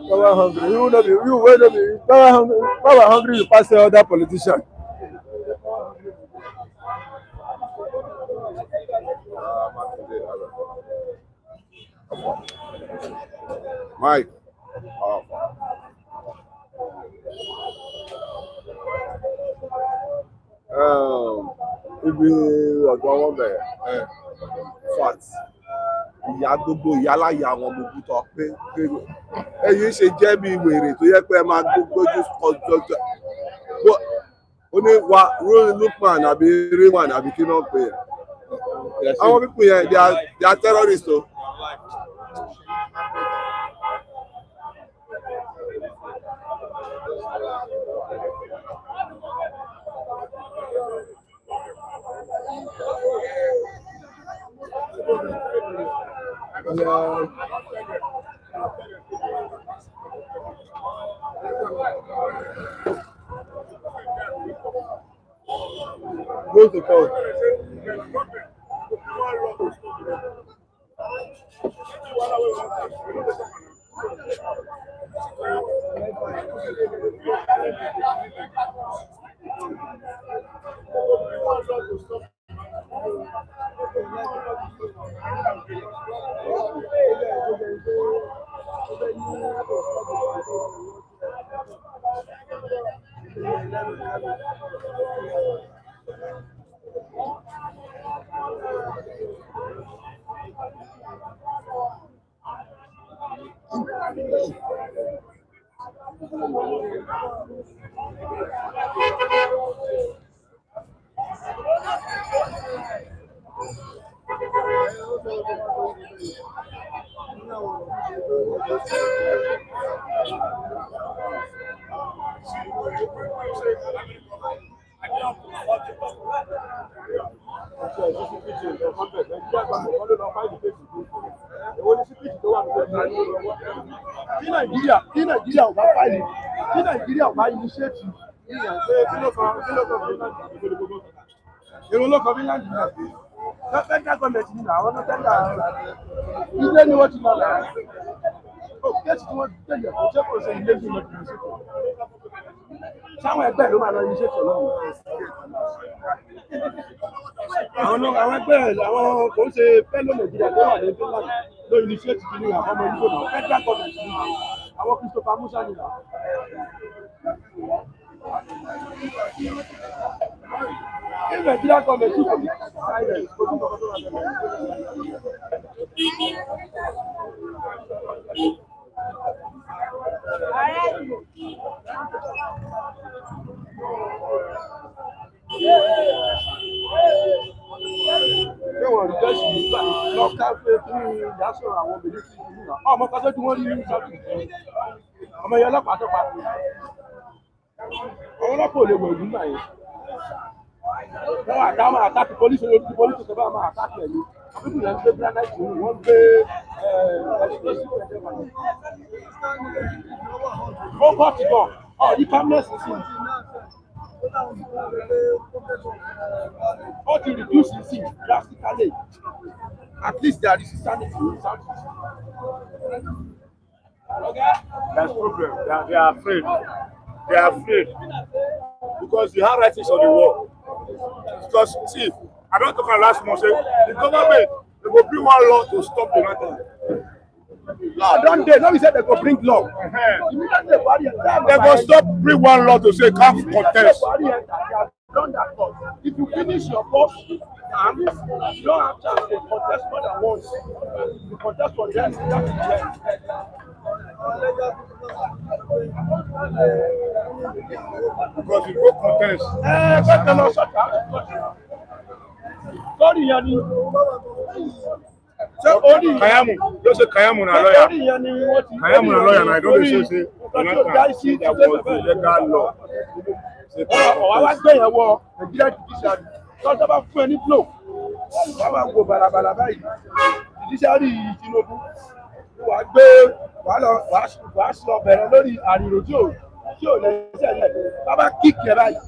Power hungry. You know, you will not be power hungry. You pass the other politician. Mike. Ibi ọ̀dọ̀ wọn bẹ̀rẹ̀ fat ìyá gbogbo ìyáláyà àwọn gbogbo tó pé ẹ̀yin ṣe jẹ́ bí wèrè tó yẹ pé ẹ máa gbójú kọjọ ó ní wa Lukman àbí Raywan àbí kí náà pè é àwọn pípọ̀ yẹn they are terrorists o. Go to court. Kí Nàìjíríà ò bá fáìlì, kí Nàìjíríà ò bá initiate ìyàn pé kí ló kan èrò ló kan Finland náà federal government ní àwọn tó tẹ́lẹ̀ ilé ni wọ́n ti lọ rẹ̀ kéèsì tí wọ́n tẹ̀lé kò ṣe kò ṣe ilé ní ìmọ̀ ìmọ̀ ìṣètò sáwọn ẹgbẹ́ ló máa lọ initiate lọ́wọ́ àwọn ẹgbẹ́ àwọn kò ń ṣe fellow Nàìjíríà tó wà ní Finland ló initiate kí ní àwọn ọmọ ìlú náà federal government ní àwọn Christopher Musa ní náà. If Nigeria government is silent, rejoice nígbà lọ́kà pé kí ìdásọ àwọn obìnrin ti kú náà ọmọ kan tó tí wọ́n rí ní sọ́ọ̀tì ọmọ yẹn ọlọ́pàá tó pa àwọn ọlọ́pàá ò lè wọ̀ ìlú náà yẹn wọ́n àtàwọn àtàkì polisi olórí polisi tó bá máa àtàkì ẹ̀mí àbúrò yẹn ń gbé granite wọ́n gbé ó kọ́ ti gan ọ̀ ní calmness sí ó ti reduce the sin drastically at least there is sanity in Southeast. That's problem. They are afraid. They are afraid because the handwritings on the wall. Because see, I don't talk about last month. Say the government they go bring one law to stop the matter. Law don't they? No, we said they go bring law. They go stop bring one law to say can't contest. Done that course. If you finish your course, and you don't have chance to contest more than once. You contest for them, that is because you go contest. Sorry, Yanni. Kayamu, just say Kayamu na lawyer. Kayamu na lawyer, and I don't say that was the legal law. Ọ̀wá wá gbé yẹn wọ Nigerian judiciary tọ́jọ́ bá fún ẹ ní flow wọ́n máa wo balabala báyìí judiciary Tinubu wàá gbé wàá sọ bẹ̀rẹ̀ lórí àrìrò tí ò lẹ́sẹ̀ lẹ̀ bàbá kíkì ẹ báyìí.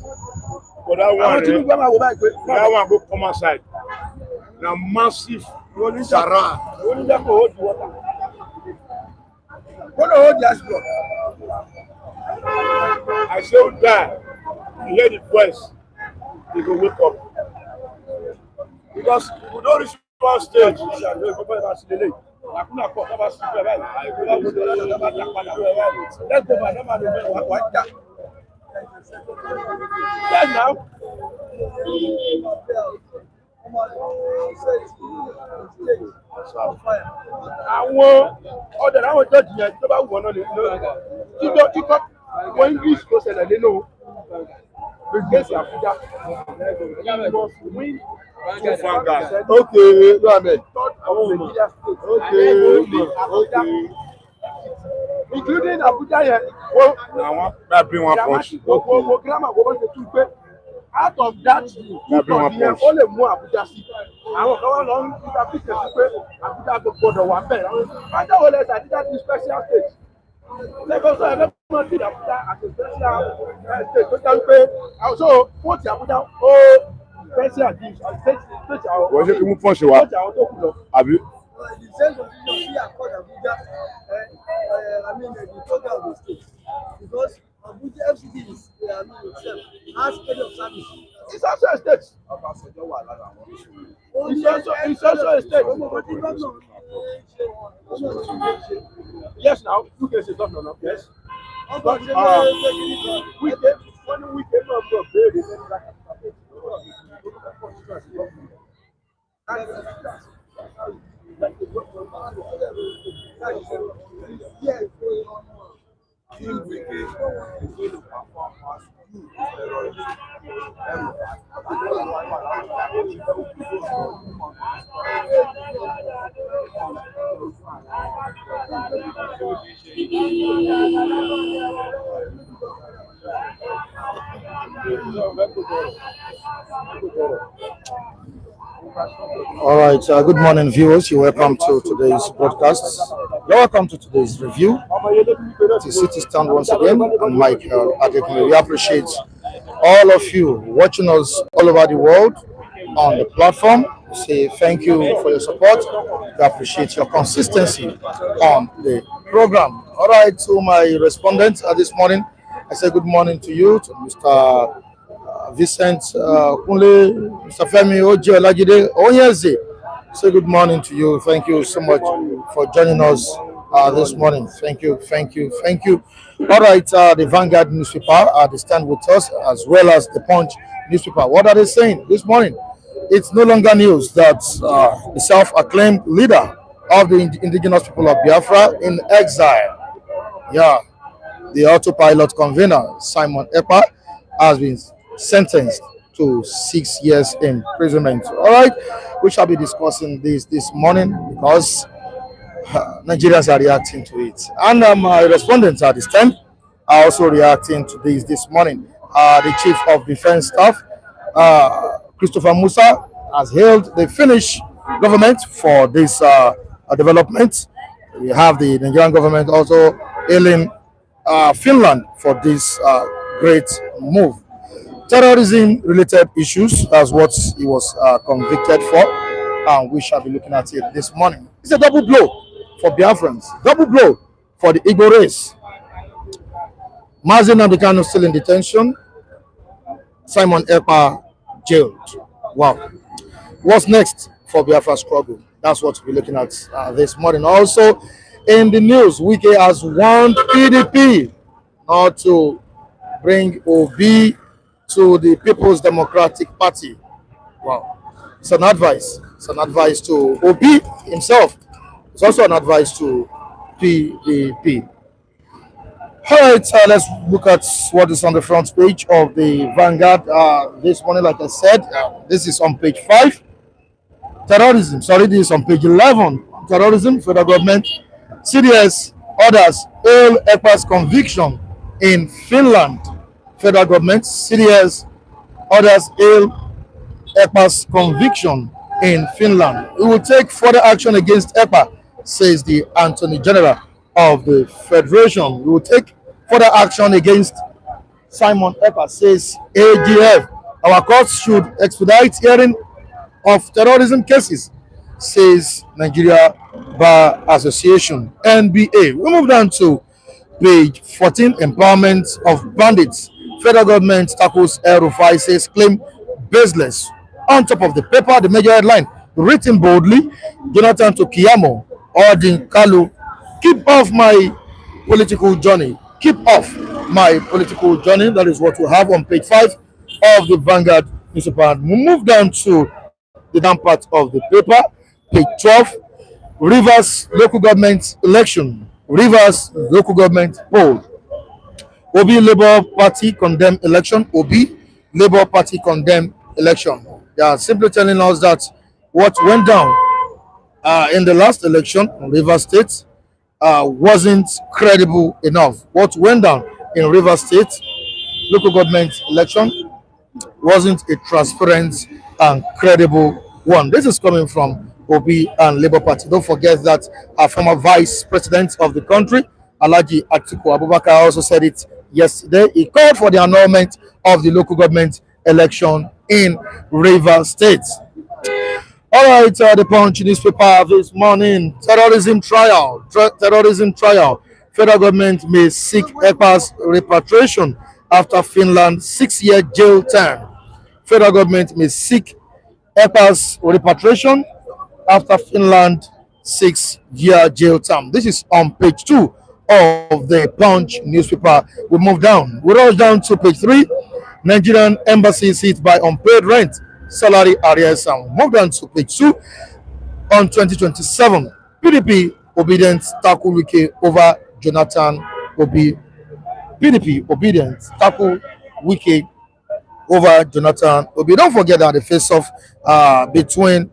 Àwọn Tinubu máa wo báyìí pé. That one go come outside. Na massive Sahara. Onídàpọ̀ hold water. Kó ló hold the ice block. I say die. You hear the voice, you go wake up. Because we don't reach one stage. Yes, now. Àwọn ọ̀dọ̀ àwọn jọ́ọ̀jì yẹn tó bá wù ọ́ náà lè lọ kíkọ́ wọ́n English kò ṣẹlẹ̀ nínú gbèsè Àbújá. Okay, go ahead. Okay. Including Abuja yẹn. Now that bring one punch. Gbogbo grammar gbogbo ṣe tún pé out of that ìtọ́jú yẹn ó lè mú Abuja sí. Àwọn kan wọ́n lọ ń gba píṣẹ̀ sí pé Abuja gbọdọ̀ wà bẹ́ẹ̀. Bájọ́ wo lẹ́sà dídá ní special state. Lẹ́gbẹ̀ẹ́ sọ ẹgbẹ́ mọ́ sí Abuja àti special state tó jẹ́ pé so fóòtì Abuja ó special di state àwọn. Wọ́n ṣe kí mú pọ́ǹsì wa. Fóòtì àwọn tó kù lọ. Àbí. The same constitution see accord Abuja, I mean the total of the state, because Abuja FCT is, itself has head of service. It's also a state. It's also a state. Yes, now who can say governor now? Yes. But we came up to a very Yes. All right, good morning, viewers. You're welcome to today's broadcast. You're welcome to today's review. It is City Stand once again, and Mike Adekun. We appreciate all of you watching us all over the world on the platform. We say thank you for your support. We appreciate your consistency on the program. All right, to my respondents this morning, I say good morning to you, to Mr. Vincent Kunle, Mr. Femi Oje Olajide Onyeze. Say good morning to you. Thank you so much for joining us this morning. Thank you. All right, the Vanguard newspaper they stand with us, as well as the Punch newspaper. What are they saying this morning? It's no longer news that the self-acclaimed leader of the indigenous people of Biafra in exile, the autopilot convener Simon Ekpa, has been sentenced to 6 years imprisonment. All right, we shall be discussing this morning because Nigerians are reacting to it, and my respondents at this time are also reacting to this morning. The Chief of Defense Staff, Christopher Musa, has hailed the Finnish government for this development. We have the Nigerian government also hailing Finland for this great move. Terrorism-related issues, that's what he was convicted for, and we shall be looking at it this morning. It's a double blow for Biafrans, double blow for the Igbo race. Nnamdi Kanu still in detention. Simon Ekpa jailed. Wow. What's next for Biafra struggle? That's what we're looking at this morning. Also, in the news, Wike has warned PDP not to bring OB to the People's Democratic Party. Wow. It's an advice. It's an advice to OB himself. It's also an advice to PDP. All right, let's look at what is on the front page of the Vanguard this morning. Like I said, this is on page 5. Terrorism, sorry, this is on page 11. Terrorism, federal government, CDS, others, hail Ekpa's conviction in Finland. Federal government, CDS, others, hail Ekpa's conviction in Finland. We will take further action against Ekpa, says the Attorney General of the Federation. We will take further action against Simon Ekpa, says AGF. Our courts should expedite hearing of terrorism cases, says Nigeria Bar Association, NBA. We move down to page 14, empowerment of bandits. Federal government tackles El-Rufai, says claim baseless. On top of the paper, the major headline, written boldly, Jonathan to Kiyamo, urging Kanu, keep off my political journey. Keep off my political journey. That is what we have on page 5 of the Vanguard newspaper. We move down to the down part of the paper, page 12, Rivers local government election. Rivers local government poll. Obi Labour Party condemn election. Obi Labour Party condemn election. They are simply telling us that what went down in the last election in Rivers State wasn't credible enough. What went down in Rivers State local government election wasn't a transparent and credible one. This is coming from Obi and Labour Party. Don't forget that our former vice president of the country, Alhaji Atiku Abubakar, also said it yesterday. He called for the annulment of the local government election in Rivers State. All right, the Punch newspaper this morning. Terrorism trial. Terrorism trial. Federal government may seek Ekpa's repatriation after Finland's 6-year jail term. Federal government may seek Ekpa's repatriation after Finland 6-year jail term. This is on page 2 of the Punch newspaper. We move down. We rush down to page 3. Nigerian embassy is hit by unpaid rent, salary arrears, and move down to page 2 on 2027. PDP obedient tackle Wike over Jonathan Obi. PDP obedient tackle Wike over Jonathan Obi. Don't forget that the face-off between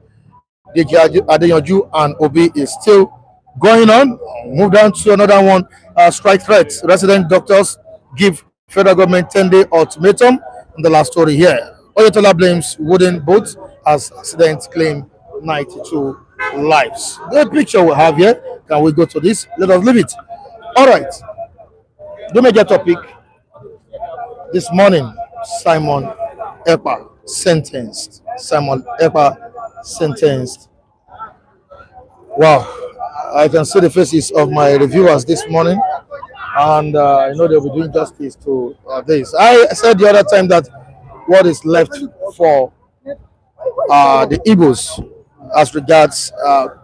Adeyanju and Obi is still going on. Move down to another one. Strike threats. Resident doctors give federal government 10-day ultimatum. And the last story here. Oyetola blames wooden boat as accident claim 92 lives. The picture we have here. Can we go to this? Let us leave it. All right. The major topic this morning. Simon Ekpa sentenced. Simon Ekpa sentenced. Wow. I can see the faces of my reviewers this morning, and I know they'll be doing justice to this. I said the other time that what is left for the Igbos as regards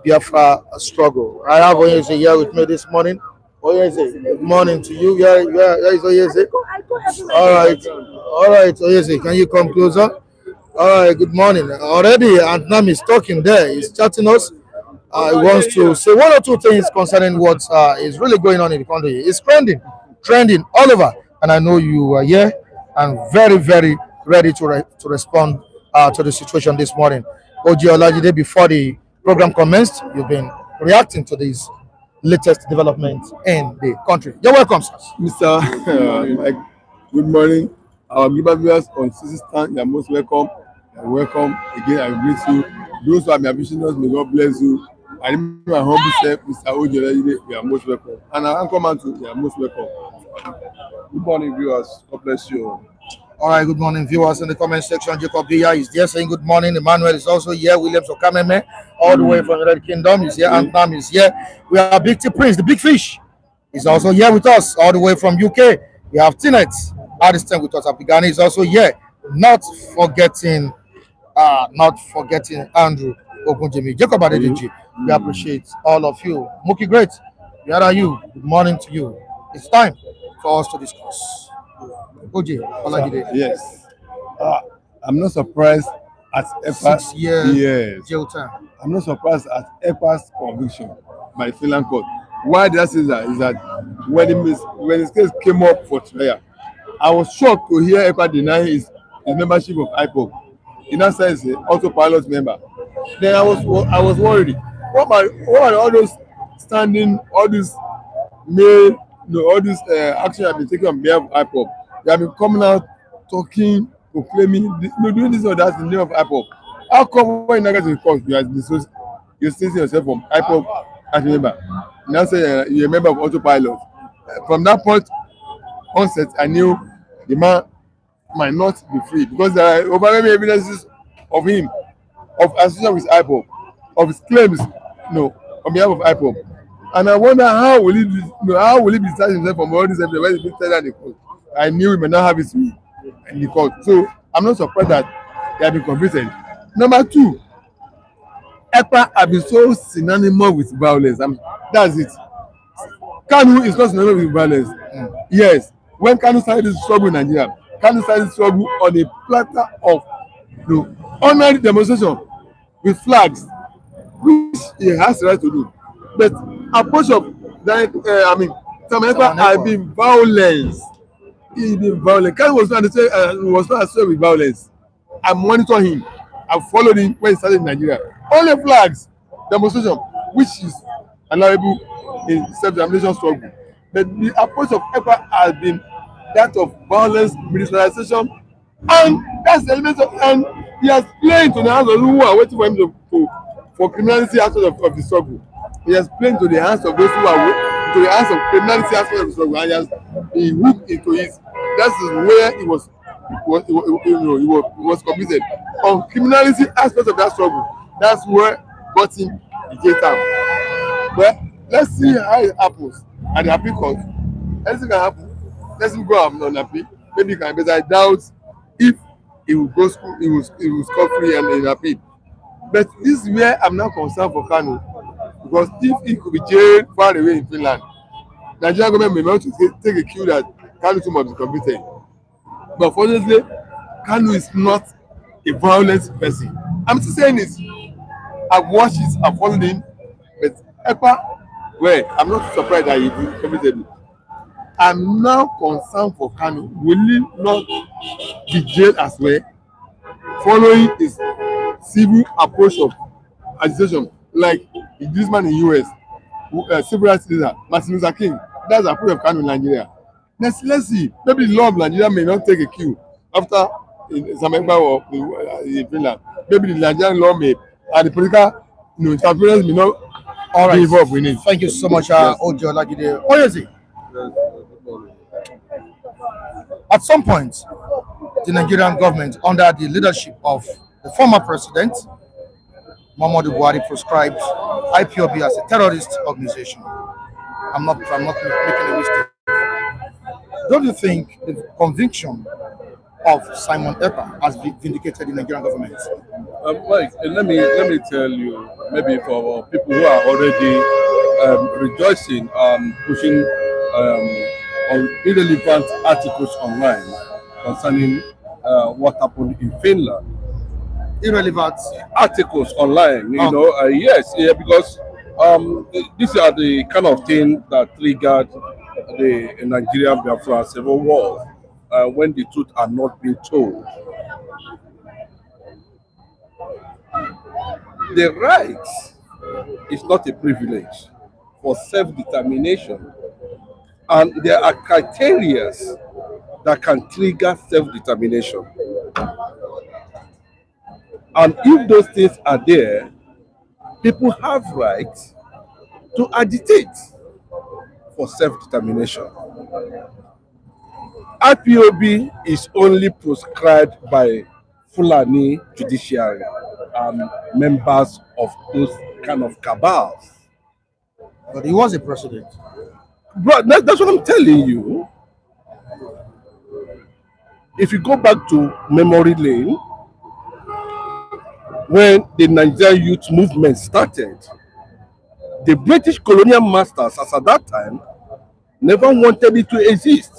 Biafra struggle. I have Oyeze here with me this morning. Oyeze, good morning to you. Where is Oyeze? All right, Oyeze, can you come closer? All right, good morning. Already, Nnamdi is talking there. He's chatting us. He wants to say one or two things concerning what is really going on in the country. It's trending all over. And I know you are here and very, very ready to respond to the situation this morning. Oji Olajide, before the program commenced, you've been reacting to these latest developments in the country. You're welcome, sir. Mr. Mike, good morning. Our viewers on Stand, you are most welcome. You are welcome again. I greet you. Those who are my visionaries, may God bless you. I remember my humble self, Mr. Oji Olajide, you are most welcome. And our anchor man too, you are most welcome. Good morning, viewers. God bless you. All right, good morning, viewers in the comment section. Jacob Biya is there saying good morning. Emmanuel is also here. Williams Okameme, all the way from the Red Kingdom, is here. Antnam is here. We have Big T Prince, the big fish, is also here with us, all the way from UK. We have Tinet, Addiston with us. Abigani is also here. Not forgetting Andrew Ogunjimi. Jacob Adedeji, we appreciate all of you. Mookie Great, where are you? Good morning to you. It's time for us to discuss. Oji Olajide. Yes. I'm not surprised at Ekpa. 6 years jail term. I'm not surprised at Ekpa's conviction by the Finland court. Why did I say that? Is that when his case came up for trial, I was shocked to hear Ekpa deny his membership of IPOB. He now says he's an autopilot member. Then I was worried. What are all those standing, all this mail, all this action have been taken on behalf of IPOB? They have been coming out, talking, proclaiming, doing this or that in the name of IPOB. How come when you get to the court, you're distancing yourself from IPOB as a member? You now say you're a member of autopilot. From that point onset, I knew the man might not be free because there are overwhelming evidences of him, of association with IPOB, of his claims, on behalf of IPOB. And I wonder how will he discharge himself from all this evidence when he's been said at the court. I knew he may not have his way in the court. So I'm not surprised that they have been convicted. Number two, Ekpa have been so synonymous with violence. That's it. Kanu is not synonymous with violence. Yes, when Kanu started this struggle in Nigeria, Kanu started this struggle on a platter of honorary demonstration with flags, which he has the right to do. But approach of Simon Ekpa have been violence. He's been violent. Kanu was not associated with violence. I monitor him. I followed him when he started in Nigeria. Only flags, demonstration, which is allowable in self-determination struggle. But the approach of Ekpa has been that of violence, militarization, and that's the element of, and he has played to the hands of those who are waiting for him for criminality aspect of the struggle. He has played to the hands of those who are to the hands of criminality aspect of the struggle, and he hooked into it. That is where he was committed on criminality aspect of that struggle. That's where got him the jail term. But let's see how it happens at the appeal court. Anything can happen. Let's go on appeal. Maybe he can, but I doubt if he will go school, he will score free and in appeal. But this is where I'm now concerned for Kanu, because if he could be jailed far away in Finland, Nigerian government may want to take a cue that Kanu too must be convicted. But fortunately, Kanu is not a violent person. I'm still saying this. I've watched it, I've followed him, but Ekpa, well, I'm not surprised that he be convicted. I'm now concerned for Kanu. Will he not be jailed as well, following his civil approach of agitation, like this man in US, civil rights leader, Martin Luther King? That's the approach of Kanu in Nigeria. Let's see. Maybe the law of Nigeria may not take a cue after Simon Ekpa or in Finland. Maybe the Nigerian law may, and the political interference may not be involved with it. Thank you so much, Oji Olajide. What is it? At some point, the Nigerian government, under the leadership of the former president, Muhammad Idris, proscribed IPOB as a terrorist organization. I'm not making a mistake. Don't you think the conviction of Simon Ekpa has been vindicated in the Nigerian government? Mike, let me tell you, maybe for people who are already rejoicing and pushing on irrelevant articles online concerning what happened in Finland. Irrelevant articles online, yes, because these are the kind of thing that triggered the Nigerian Biafra civil war. when the truth are not being told. The right is not a privilege for self-determination, and there are criteria that can trigger self-determination. And if those things are there, people have rights to agitate for self-determination. IPOB is only prescribed by Fulani judiciary and members of those kind of cabals. But he was a president. But that's what I'm telling you. If you go back to memory lane, when the Nigerian youth movement started, the British colonial masters, as at that time, never wanted it to exist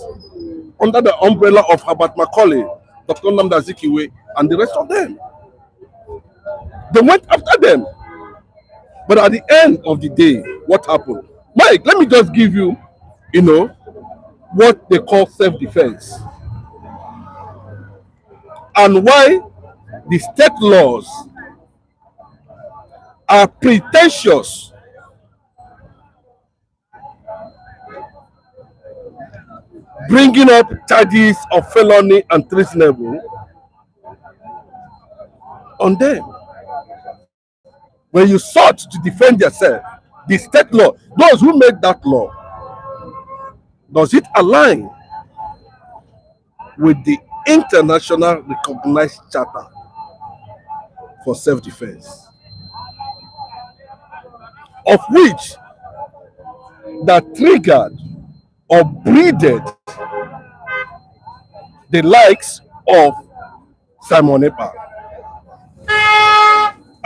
under the umbrella of Herbert Macaulay, Dr. Nnamdi, and the rest of them. They went after them. But at the end of the day, what happened? Mike, let me just give you, what they call self-defense. And why the state laws are pretentious. Bringing up charges of felony and treasonable on them. When you sought to defend yourself, the state law, those who made that law, does it align with the international recognized charter for self-defense, of which that triggered or breeded the likes of Simon Ekpa?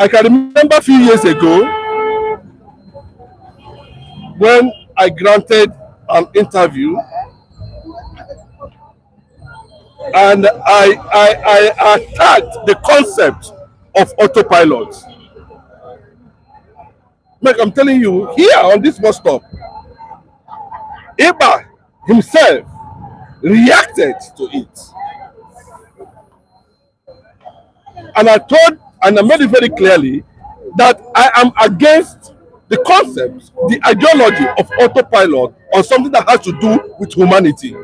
I can remember a few years ago when I granted an interview and I attacked the concept of autopilot. Mike, I'm telling you, here on this bus stop, Ekpa himself reacted to it. And I made it very clearly that I am against the concept, the ideology of autopilot on something that has to do with humanity.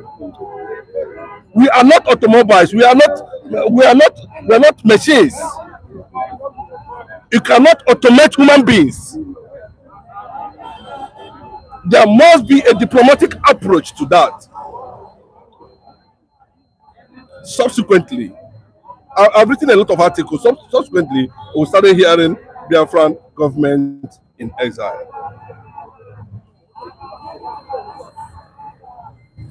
We are not automobiles. We are not machines. You cannot automate human beings. There must be a diplomatic approach to that. Subsequently, I've written a lot of articles. Subsequently, we started hearing Biafran government in exile.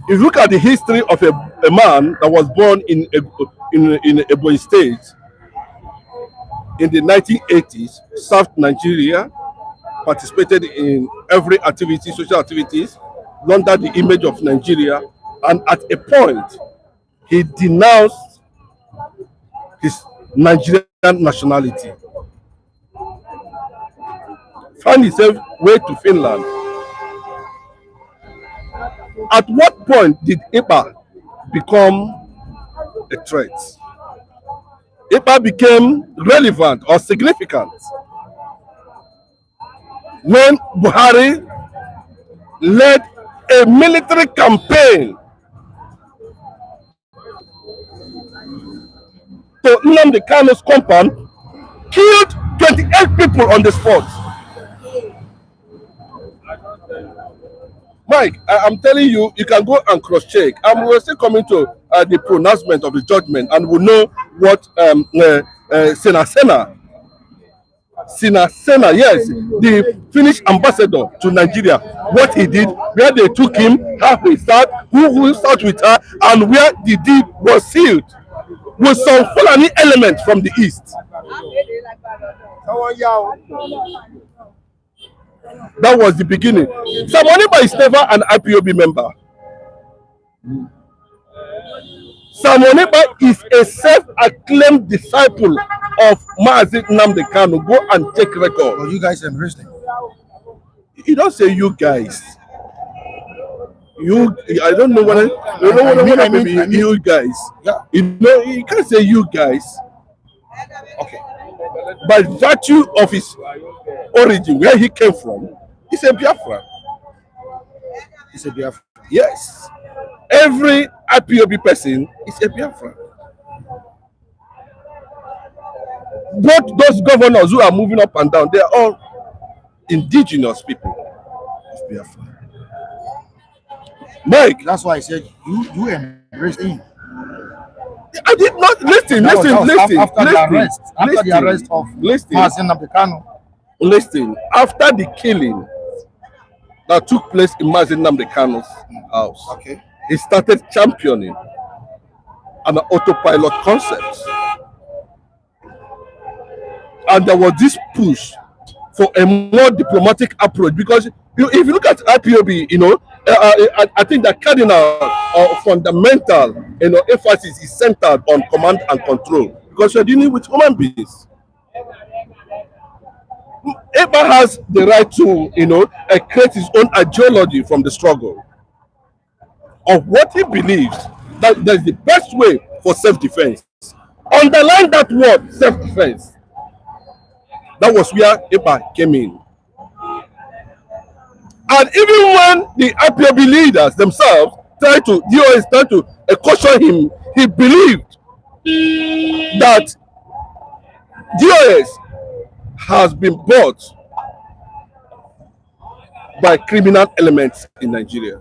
If you look at the history of a man that was born in Ebonyi State in the 1980s, served Nigeria, participated in every activity, social activities, laundered the image of Nigeria, and at a point, he denounced his Nigerian nationality. Found himself way to Finland. At what point did Ekpa become a threat? Ekpa became relevant or significant when Buhari led a military campaign to Nnamdi Kanu's compound, killed 28 people on the spot. Mike, I'm telling you, you can go and cross-check. We're still coming to the pronouncement of the judgment, and we'll know what Sina Sena, yes, the Finnish ambassador to Nigeria, what he did, where they took him, how he sat, who sat with her, and where the deed was sealed with some Fulani elements from the east. That was the beginning. Simon Ekpa is never an IPOB member. Simon Ekpa is a self-acclaimed disciple of Mazi Nnamdi Kanu. Go and take record. Well, you guys embraced him. You don't say you guys. you, I don't know whether, you guys. Yeah. You know, you can't say you guys. Okay. By virtue of his origin, where he came from, he's a Biafran. He's a Biafra. Yes. Every IPOB person is a Biafran. Both those governors who are moving up and down, they are all indigenous people of Biafra. Mike, That's why I said you embraced him. I did not listen. That was after the arrest. After listen, the arrest of Nnamdi Kanu. Listen, after the killing that took place in Nnamdi Kanu's house, Okay. he started championing an autopilot concept. And there was this push for a more diplomatic approach, because if you look at IPOB, I think the cardinal or fundamental, emphasis is centered on command and control, because you're dealing with human beings. Ekpa has the right to, create his own ideology from the struggle of what he believes that is the best way for self-defense. Underline that word, self-defense. That was where Ekpa came in. And even when the IPOB leaders themselves tried to caution him, he believed that DOS has been bought by criminal elements in Nigeria.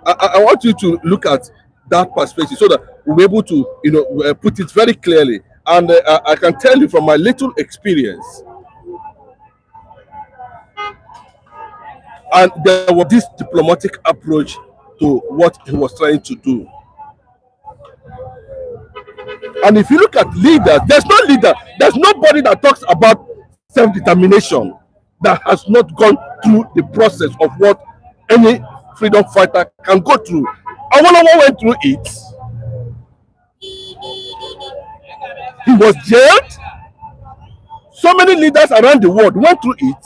I want you to look at that perspective so that we'll be able to, put it very clearly. And I can tell you from my little experience, and there was this diplomatic approach to what he was trying to do. And if you look at leaders, there's no leader, there's nobody that talks about self-determination that has not gone through the process of what any freedom fighter can go through. Awolowo went through it. He was jailed. So many leaders around the world went through it.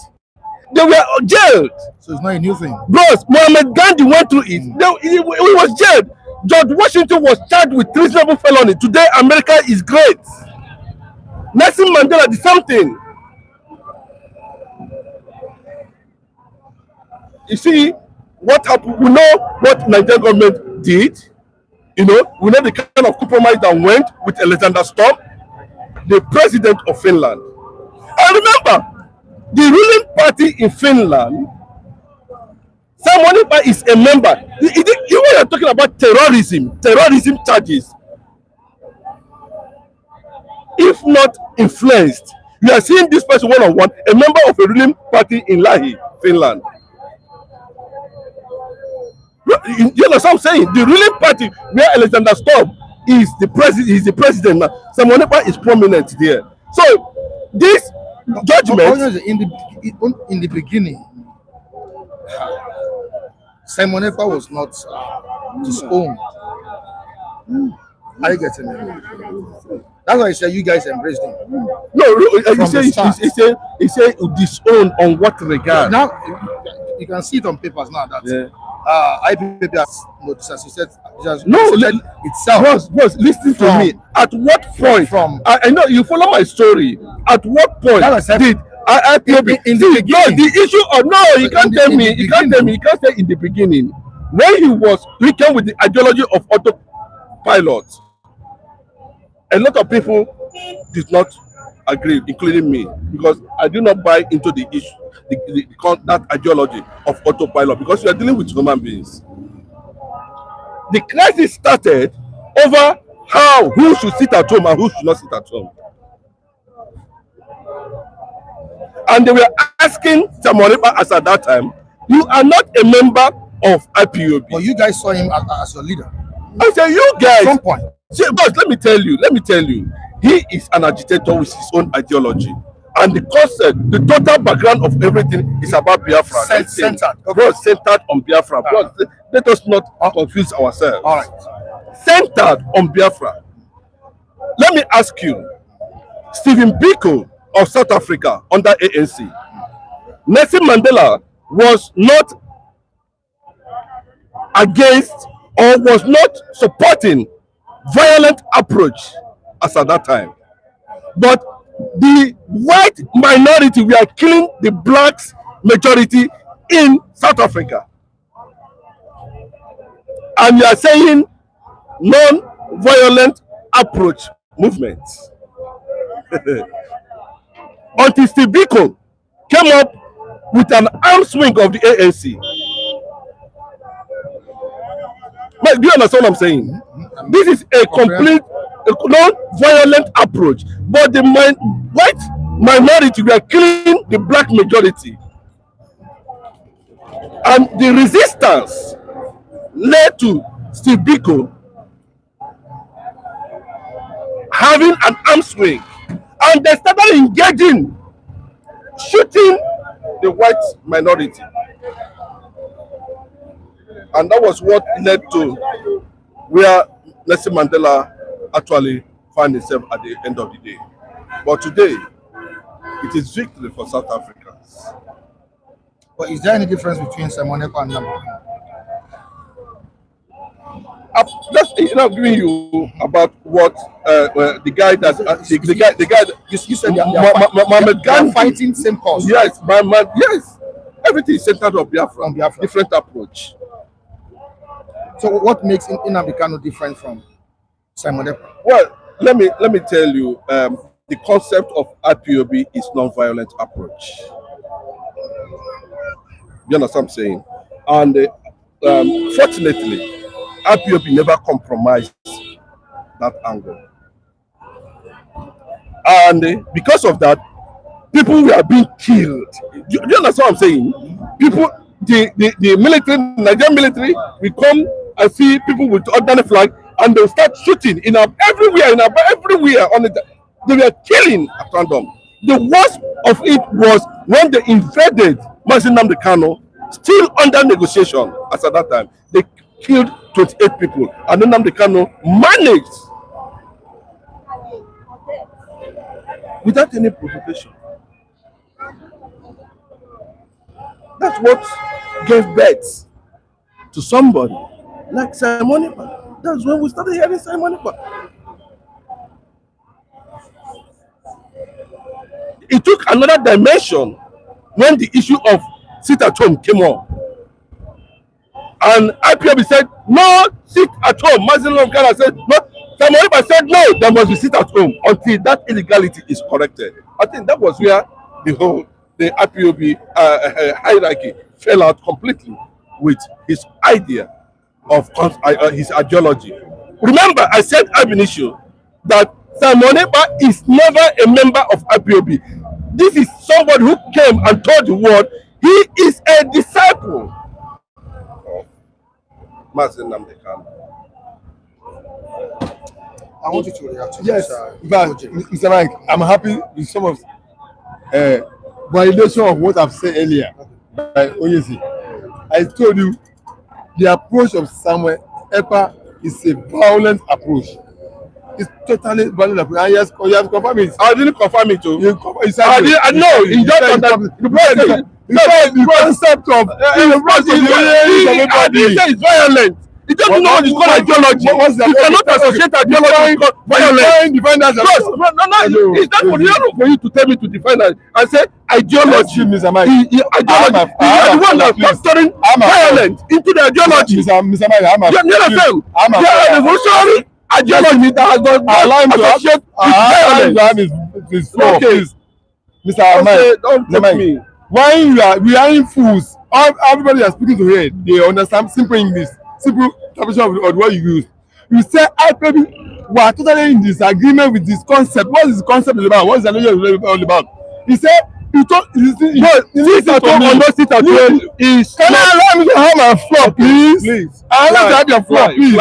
They were jailed. So it's not a new thing. Bros, Mohammed Gandhi went through it. He was jailed. George Washington was charged with treasonable felony. Today, America is great. Nelson Mandela did something. You see what happened? We know what Nigerian government did. We know the kind of compromise that went with Alexander Stubb, the president of Finland. And remember, the ruling party in Finland, Simon Ekpa is a member. You were talking about terrorism charges. If not influenced, you are seeing this person one-on-one, a member of a ruling party in Lahi, Finland. You know what I'm saying? The ruling party where Alexander Stubb is the president now. Simon Ekpa is prominent there. So this judgment in the beginning, Simon Ekpa was not disowned. Are you getting me? That's why I said you guys embraced him. No, he said disowned on what regard? Now you can see it on papers now that IPOB has noticed, as you said, itself. Boss, listen to me. At what point? I know you follow my story. At what point did IPOB in the beginning? No, the issue of no, you can't tell me. You can't tell me. You can't say in the beginning when he came with the ideology of autopilot. A lot of people did not agree, including me, because I do not buy into the issue, that ideology of autopilot, because we are dealing with human beings. The crisis started over who should sit at home and who should not sit at home. And they were asking Simon Ekpa as at that time, you are not a member of IPOB. But you guys saw him as your leader. I said, you guys. At some point. See, boss, let me tell you, he is an agitator with his own ideology. And the concept, the total background of everything is about Biafra. Centered. Bro, centered on Biafra. Bro, let us not confuse ourselves. All right. Centered on Biafra. Let me ask you, Stephen Biko of South Africa under ANC, Nelson Mandela was not against or was not supporting violent approach as at that time. But the white minority were killing the blacks majority in South Africa. And you are saying non-violent approach movement. Until Steve Biko came up with an arm swing of the ANC. But do you understand what I'm saying? This is a complete non-violent approach. But the white minority were killing the black majority. And the resistance led to Steve Biko having an arm swing. And they started engaging, shooting the white minority. And that was what led to where Nelson Mandela actually found himself at the end of the day. But today, it is victory for South Africans. But is there any difference between Simon Ekpa and Nnamdi? Just giving you about what the guy that the guy you said Mohammed Idris fighting same cause. Yes, yes, everything is centered on Biafra. Different approach. So what makes Nnamdi Kanu different from Simon Ekpa? Well, let me tell you, the concept of IPOB is non-violent approach. You understand what I'm saying? And fortunately, IPOB never compromised that angle. And because of that, people were being killed. Do you understand what I'm saying? People, the military, Nigerian military, will come and see people with ordinary flag, and they'll start shooting everywhere on it. They were killing at random. The worst of it was when they invaded Nnamdi Kanu, still under negotiation as at that time. They killed 28 people, and Nnamdi Kanu managed without any provocation. That's what gave birth to somebody like Simon Ekpa. That's when we started hearing Simon Ekpa. It took another dimension when the issue of sit at home came up. And IPOB said, no, sit at home. Mazin Ghana said, no. Simon Ekpa said, no, there must be sit at home until that illegality is corrected. I think that was where the IPOB hierarchy fell out completely with his idea of his ideology. Remember, I said ab initio that Simon Ekpa is never a member of IPOB. This is somebody who came and told the world he is a disciple of Nnamdi Kanu. I want you to react to yes, this. but Mr. Mike, I'm happy with some of violation of what I've said earlier. By Oyesi, I told you the approach of Simon Ekpa is a violent approach. It's totally violent approach. And yes, you have confirmed it. I didn't confirm it too. I know. You just the concept of I didn't say it's violent. It doesn't know what is called ideology. You cannot associate ideology with violence. It's not for you to tell me to define that and say ideology. Mr. Mike, ideology. You are the one that's factoring violence into the ideology. Mr. Mike, you understand? There are revolutionary ideology that has not associated with violence. Okay. Mr. Mike, don't take me. When we are in fools, everybody is speaking to here, they understand simple English. Simple interpretation of what you use. You say IPOB, we are totally in disagreement with this concept. What is the concept about? What is the knowledge all about? He said, you talk. Sit at home or not sit at home is. Can I allow me to have my floor, please? Please. I allow you to have your floor, please.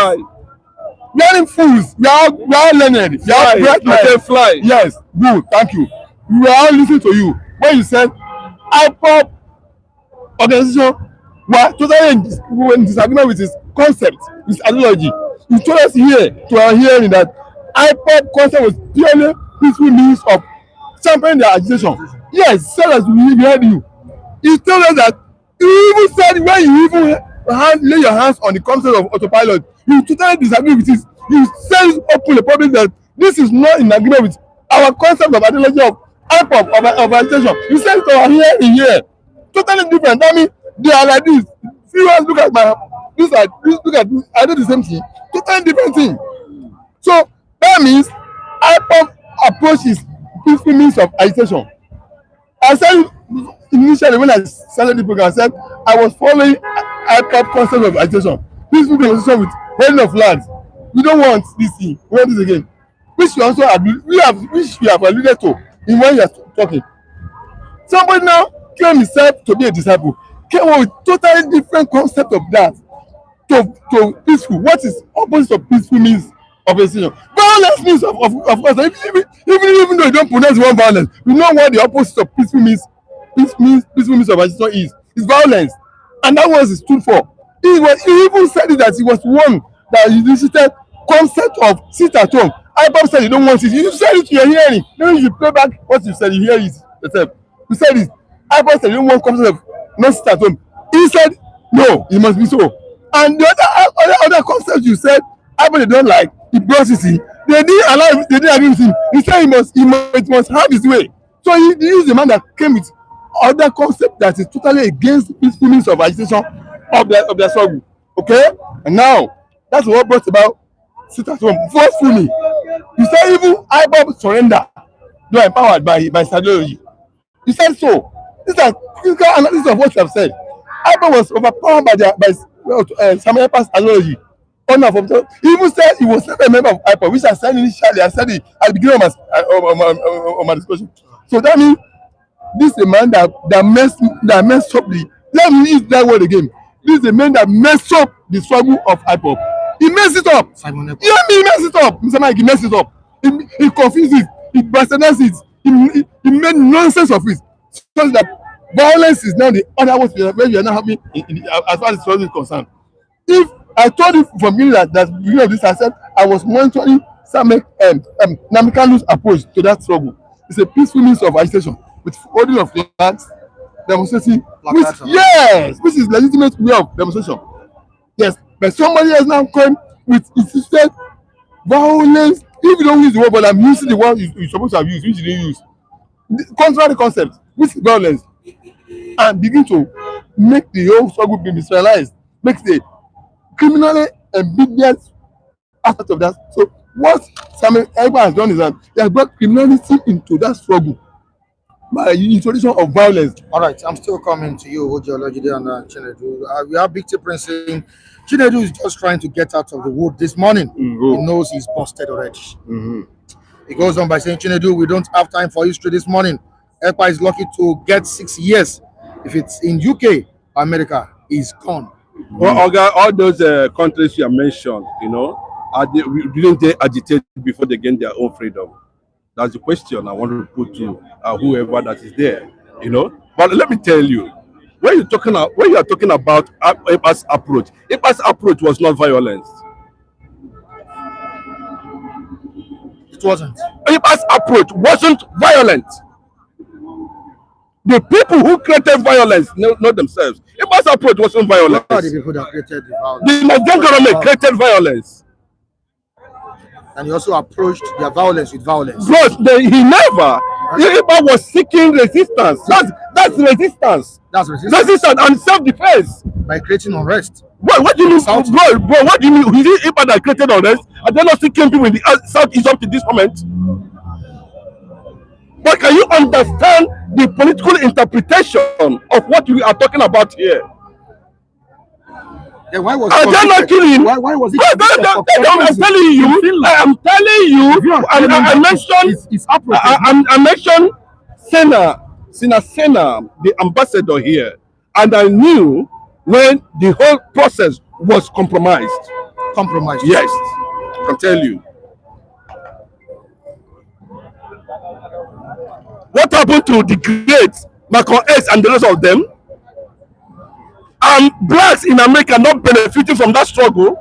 We are in fools. We are learned. We are great. Fly. Yes, good. Thank you. We are all listening to you when you said IPOB organization. We are totally in disagreement with his concept, his ideology. He told us here to our hearing that IPOB concept was purely peaceful means of championing the agitation. Yes, so as we heard you. He told us that You even said when you even lay your hands on the concept of autopilot, you totally disagree with it. You said openly public that this is not in agreement with our concept of ideology of IPOB of agitation. You said it over here in here. Totally different. I mean, they are like this. Viewers look at my this look at this. I do the same thing. Totally different thing. So that means IPOB approach is peaceful means of agitation. I said initially when I started the program, I said I was following IPOB concept of agitation. Peaceful demonstration with holding of land. We don't want this thing. We want this again. Which we also which we have alluded to in when you are talking. Somebody now claim himself to be a disciple. Came up with totally different concept of that. To peaceful. What is opposite of peaceful means of agitation? Violence means of course. Even though you don't pronounce one violence, we know what the opposite of peaceful means. Peaceful means of agitation is. It's violence, and that was it stood for. He even said it that he was one that he visited concept of sit at home. IPOB said you don't want it. You said it, you are hearing. Maybe you play back what you said, you hear it yourself. You said it. IPOB said you don't want concept of not sit at home. He said no, it must be so. And the other concepts you said IPOB they don't like, he brought it in. They didn't agree with him. He said it must have his way. So he is the man that came with other concept that is totally against peaceful means of agitation of their struggle. Okay? And now that's what brought about sit at home forcefully. You said even IPOB surrender, though empowered by ideology. You said so. These are critical analysis of what you have said. IPOB was overpowered by Simon Ekpa's ideology. He even said he was never a member of IPOB, which I said initially. I said it at the beginning of my discussion. So that means this is a man that messed up the. Let me use that word again. This is a man that messed up the struggle of IPOB. He messed it up. Simon Ekpa. Yeah, he messed it up. Mr. Mike, he messed it up. He confused it. He bastardized it. He made nonsense of it. So that violence is now the other way where you are now having as far as the struggle is concerned. If I told you from beginning that beginning of this, I said I was monitoring Nnamdi Kanu's approach to that struggle. It's a peaceful means of agitation with holding of flags, demonstrating, which is legitimate way of demonstration. Yes, but somebody else now come with insisted violence. If you don't use the word, but I'm using the word you're supposed to have used, which you didn't use. Contrary concept, which is violence, and begin to make the whole struggle be misrealized, makes the criminally ambiguous aspect of that. So what Simon Ekpa has done is that he has brought criminality into that struggle by the introduction of violence. All right, I'm still coming to you, Ojo Olajide and Chinedu. We have Big T Prince saying Chinedu is just trying to get out of the wood this morning. He knows he's busted already. He goes on by saying, Chinedu, we don't have time for history this morning. Ekpa is lucky to get 6 years. If it's in UK or America, he's gone. Well, all those countries you have mentioned, didn't they agitate before they gain their own freedom? That's the question I want to put to whoever that is there, But let me tell you, when you are talking about Ekpa's approach was not violence. It wasn't. Ekpa's approach wasn't violent. The people who created violence know themselves. Ekpa's approach wasn't violent. Who are the people that created the violence? The Nigerian government created violence. And he also approached their violence with violence. But he never. Ekpa was seeking resistance. That's resistance. That's resistance. Resistance and self-defense. By creating unrest. What do you mean, bro? What do you mean? Is it Ekpa that created unrest? Are they not seeking people in the southeast up to this moment? But can you understand the political interpretation of what we are talking about here? Then why was they not killing? Why was it? I'm telling you. I mentioned Sena, the ambassador here, and I knew when the whole process was compromised. Compromised. Yes, I can tell you. What happened to the great Malcolm X and the rest of them? And blacks in America not benefiting from that struggle.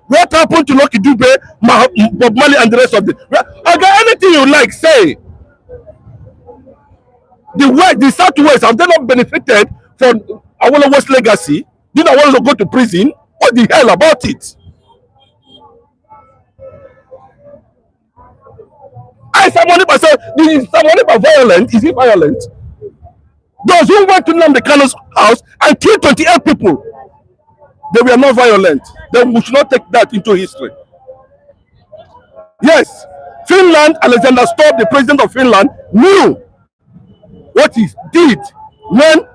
What happened to Lucky Dube, Bob Marley, and the rest of them? Okay, anything you like, say. The Southwest, have they not benefited from Awolowo's legacy? Did Awolowo go to prison? What the hell about it? Simon Ekpa said, is Simon Ekpa violent? Is he violent? Those who went to Nnamdi Kanu's house and killed 28 people, they were not violent. Then we should not take that into history. Yes, Finland, Alexander Stubb, the president of Finland, knew what he did when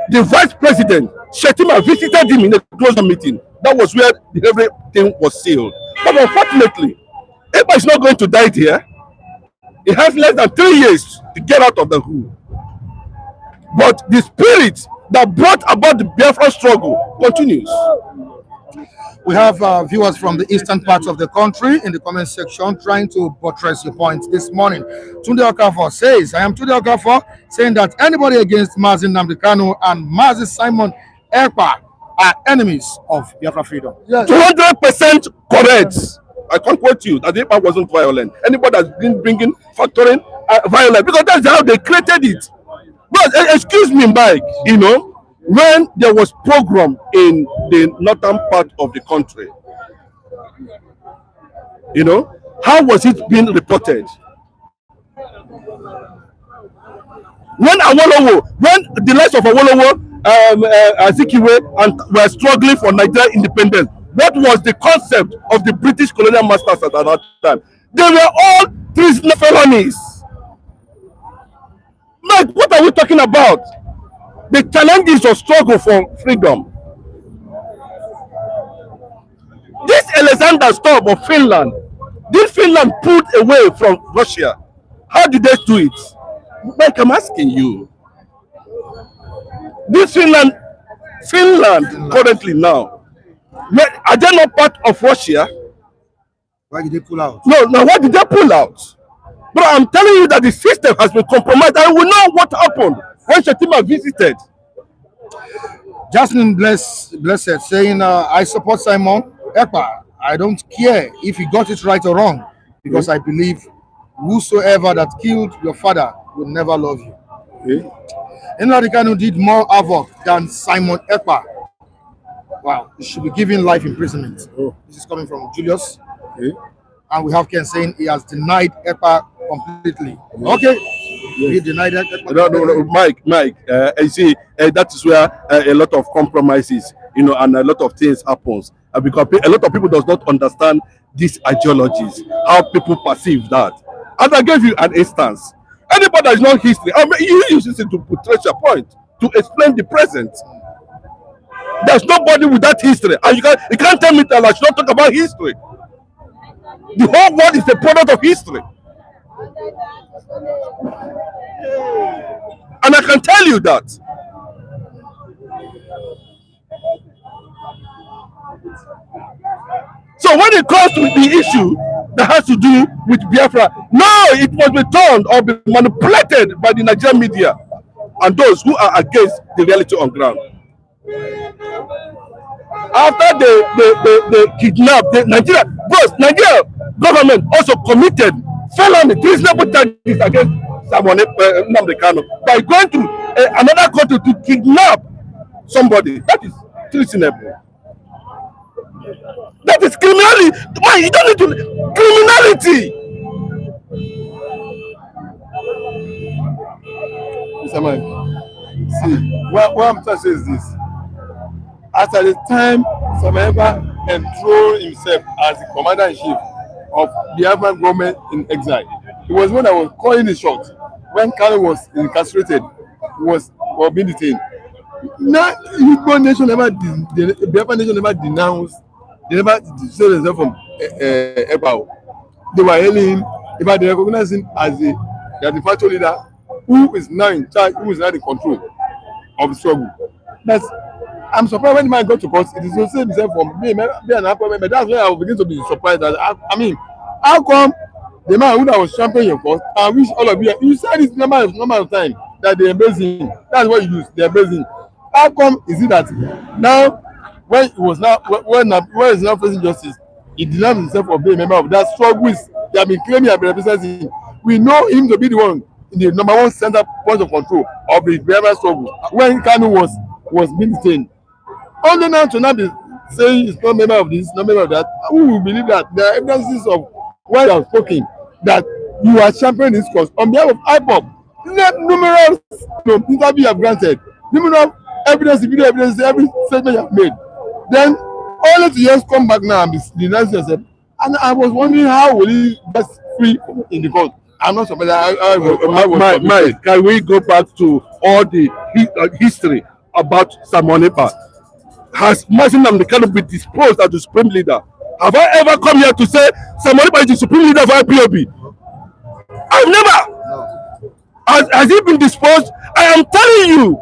the vice president, Shetima, visited him in a closed meeting. That was where everything was sealed. But unfortunately, Ekpa is not going to die here. He has less than 3 years to get out of the hood. But the spirit that brought about the Biafra struggle continues. We have viewers from the eastern parts of the country in the comment section trying to buttress your point this morning. Tunde Okafor says, I am Tunde Okafor, saying that anybody against Mazi Nnamdi Kanu and Mazi Simon Ekpa are enemies of Biafra freedom. Yes. 200% correct. I can't quote you that Ekpa wasn't violent. Anybody that's been bringing, factoring violence, because that's how they created it. But excuse me, Mike, you know, when there was pogrom in the northern part of the country, you know, how was it being reported? When the likes of Awolowo, Azikiwe, and were struggling for Nigerian independence, what was the concept of the British colonial masters at that time? They were all treasonous felonies. Mike, what are we talking about? The challenges of struggle for freedom. This Alexander Stubb of Finland, did Finland pulled away from Russia? How did they do it? Mike, I'm asking you. This Finland currently now, are they not part of Russia? Why did they pull out? No, why did they pull out? But I'm telling you that the system has been compromised. I will know what happened when Shetima visited. Jasmine Blessed saying, I support Simon Ekpa. I don't care if he got it right or wrong, because I believe whosoever that killed your father will never love you. Nnamdi Kanu did more havoc than Simon Ekpa. Wow, he should be given life imprisonment. This is coming from Julius. And we have Ken saying he has denied Ekpa completely. Okay. He denied Ekpa. No, Mike, you see, that is where a lot of compromises, you know, and a lot of things happens. Because a lot of people does not understand these ideologies, how people perceive that. And I gave you an instance. Anybody that is not history, I mean, you use it to portray your point, to explain the present. There's nobody with that history, and you can't tell me that I should not talk about history. The whole world is a product of history, and I can tell you that. So when it comes to the issue that has to do with Biafra, no, it must be turned or be manipulated by the Nigerian media and those who are against the reality on ground. After they kidnapped the Nigeria government also committed felony treasonable charges against Simon Nnamdi Kanu by going to another country to kidnap somebody. That is treasonable. That is criminality. Why you don't need to criminality? Mr. Mike, see, what I'm trying to say is this. As at the time Simon Ekpa enthroned himself as the commander-in-chief of the Biafran government in exile, he was one that was calling the shots. When Kanu was incarcerated, was being detained. Now, the nation the Biafran nation never denounced. They never disassociated themselves from Ekpa. They were hailing him. In fact, they recognized him as the de facto leader who is now in charge, who is now in control of the struggle. I'm surprised when the man got to court, it dissociated himself from being an IPOB member. That's why I will begin to be surprised. That I mean, how come the man who was championing your cause, I wish all of you said this number of time that they embrace him. That's what you use, they embrace him. How come is it that now, when he was now when he's now facing justice, he denies himself of being a member of that struggle? They have been claiming and representing him. We know him to be the one in the number one center point of control of the Biafra struggle when Kanu was being detained. Only now to not be saying he's not member of this, not member of that. Who will believe that there are evidences of why you are speaking that you are championing this cause on behalf of IPOB? Numerous interviews you have granted, numerous evidence, video evidence, every statement you have made. Then only to just come back now and be denouncing yourself. And I was wondering how will he get free in the court? I'm not surprised. Mike, can we go back to all the history about Simon Ekpa? Has Nnamdi Kanu been disposed as the supreme leader? Have I ever come here to say Simon Ekpa is the supreme leader of IPOB? I've never. Has he been disposed? I am telling you.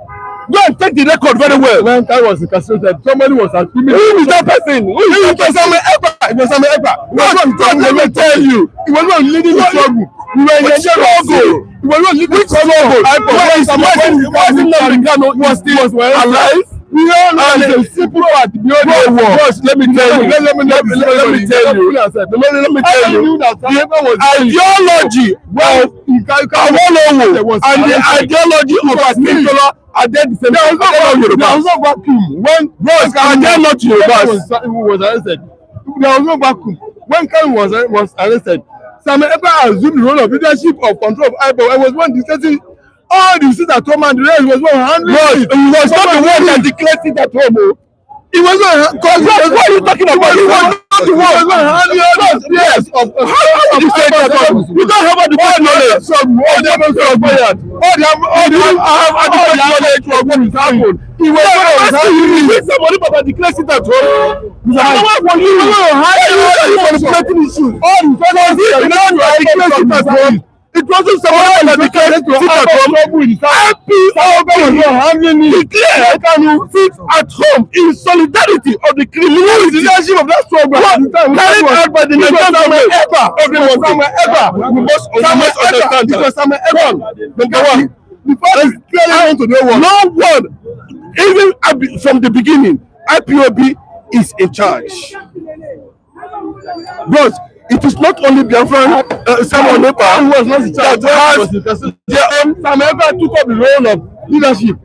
Go and take the record very well. When I was incarcerated, somebody was accusing me. Who is that person? Who is that person? Simon Ekpa. It was Simon Ekpa. Let me tell you. He was not leading the struggle. We were in a struggle. He was not leading the struggle. Nnamdi Kanu was still alive. We all know it's a simple fact. Let me tell you. Let me tell you. The ideology of Awolowo and the ideology of Akintola are dead the same. There was no vacuum when Kanu was arrested. There was no vacuum when Kanu was arrested. Simon Ekpa assumed the role of leadership of control of IPOB. I was one discussing all the seats at home and the rest was one handling. He was not the one that declared it at home. He was not. What are you talking about? He was not the one. He was not handling all the affairs of. How did you say that? You don't have the full knowledge. All the evidence are expired. All the knowledge of what is happened. He was not handling. Somebody Baba declares it at home. You were manipulating issues. All the declares it at home. It wasn't someone that declared it at home. Declared Kanu sit at home in solidarity of the criminal leadership of that struggle. Carried out by the Nigerian government. We must understand that. It was Simon Ekpa. Number one. The first clearly want to know what. No one, even from the beginning, IPOB is in charge. But it is not only Biafran, Simon Ekpa who was not in charge. Simon Ekpa took up the role of leadership.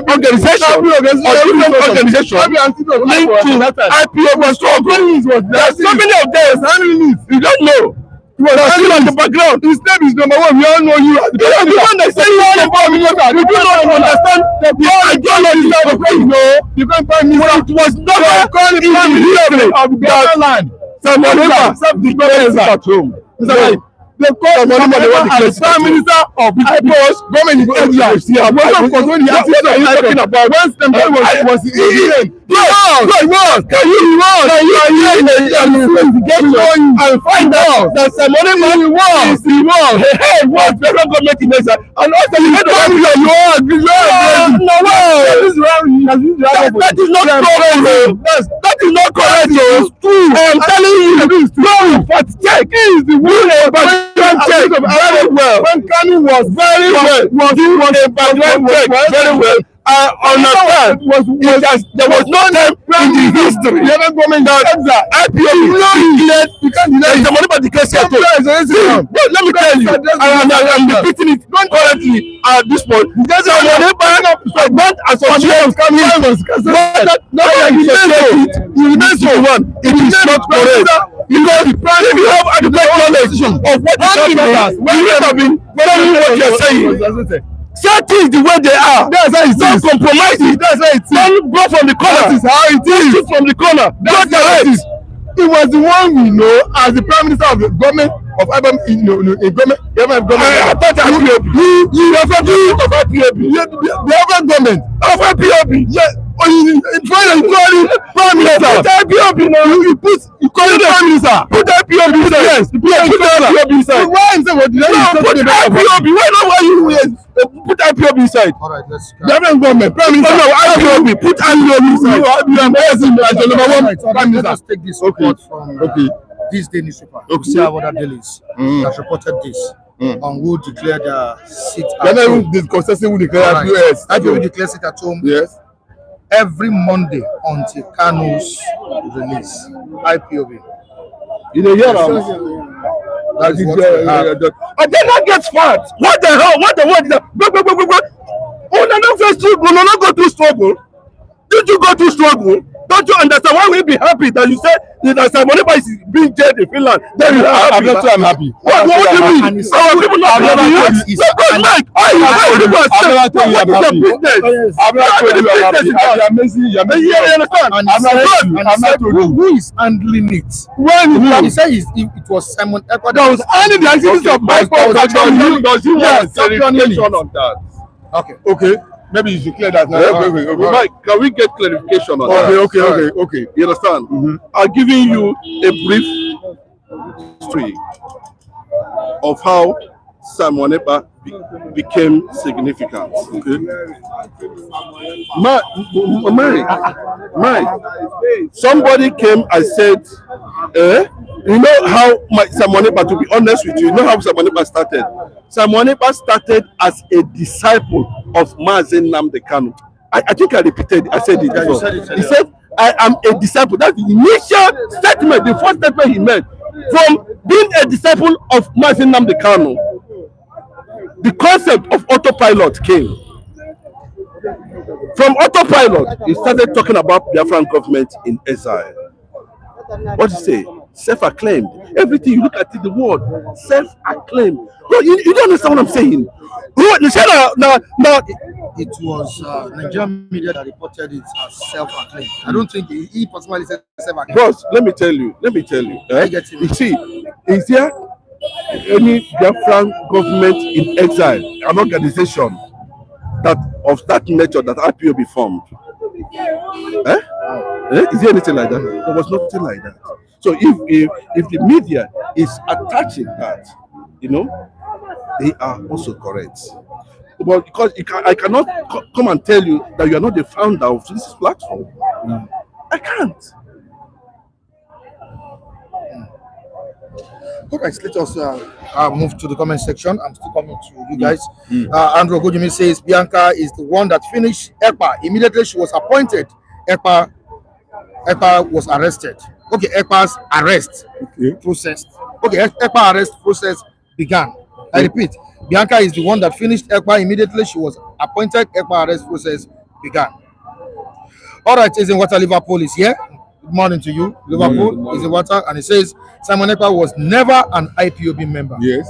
Organization linked to IPOB struggle. There are so many of them. You don't know. He was still on the background. His name is number one. We all know you. The one that said you are the minister. You do not understand the ideology of the prime minister. It was never in the history of the land. Simon Ekpa self-declared at home. They call Simon Ekpa as prime minister of the government in India. When the activity are talking about when Nnamdi was in can you and find out that Simon Ekpa is the one what federal government in Nigeria and also the head of that is not correct. That is not correct. It's true. I am telling you. No, but check is the one. Check very well. When Kanu was very well, was a background check very well. Understand? There was no time in the history. The other government that IPOB declared the money about the case. Let me tell you, I'm repeating it currently at this point. There's a money not associated you remains the one. It is not correct. Because if you have adequate knowledge of what is happening, you have been following what you are saying. Say things the way they are. That's how it is. Don't compromise it. That's how it is. Don't go from the corner. That is how it is. Shoot from the corner. That's how it is. He was the one we know as the prime minister of the government of IPOB in government. I thought IPOB. You refer to of IPOB. The other government of IPOB. Yeah. In front of prime minister. Put IPOB now. You call it prime minister. Put IPOB inside. Yes. Put IPOB inside. Why instead what? No, put IPOB. Why not? Why you put IPOB inside? All right, let's. The government prime minister. No, IPOB. Put IPOB inside. Let us take this report from this day newspaper. See how other dailies that reported this. On who declared seat at home. The concession who declared US. IPOB declares it at home. Yes. Every Monday until Kanu's release. IPOB. You know, That is what we have. And then that gets fat. What the hell? What is that? Oh, no, no, first struggle. No, go through struggle. Did you go through struggle? Don't you understand? Why we be happy that you said that Simon Ekpa is being jailed in Finland? Then you are happy. I'm happy. What do you mean? Our people not happy. Mike, why you I'm not telling you I'm happy. I'm not telling you I'm happy. You're amazing. You're amazing. You understand? I'm not who is handling it? When He said it was Simon Ekpa there was only the activities of my Does he want clarification on that? Okay. Maybe you should clear that now. Okay. Mike, can we get clarification on that? Okay. You understand? I'm giving you a brief history of how Simon Ekpa became significant. Okay. Mike, somebody came and said, you know how Simon Ekpa, to be honest with you know how Simon Ekpa started? Simon Ekpa started as a disciple of Nnamdi Kanu. I think I repeated, I said it before. He said, I am a disciple. That's the initial statement, the first statement he made. From being a disciple of Nnamdi Kanu, the concept of autopilot came. From autopilot, he started talking about Biafran government in exile. What do you say? Self-acclaimed. Everything you look at in the world, self-acclaimed. No, you don't understand what I'm saying. It was Nigerian media that reported it as self-acclaimed. I don't think he personally said self-acclaimed. Bros, let me tell you. You see, is there any Biafran government in exile, an organization that of that nature that IPOB formed? Is there anything like that? There was nothing like that. So if the media is attaching that, they are also correct. But because I cannot come and tell you that you are not the founder of this platform. I can't. All right, let us move to the comment section. I'm still coming to you guys. Andrew Gojimi says Bianca is the one that finished Ekpa. Immediately she was appointed, Ekpa was arrested. Okay, Ekpa's arrest process. Okay, Ekpa arrest process began. I repeat, Bianca is the one that finished Ekpa. Immediately she was appointed, Ekpa arrest process began. All right, is in Water Liverpool is here. Good morning to you. Liverpool is in Water, and it says Simon Ekpa was never an IPOB member. Yes.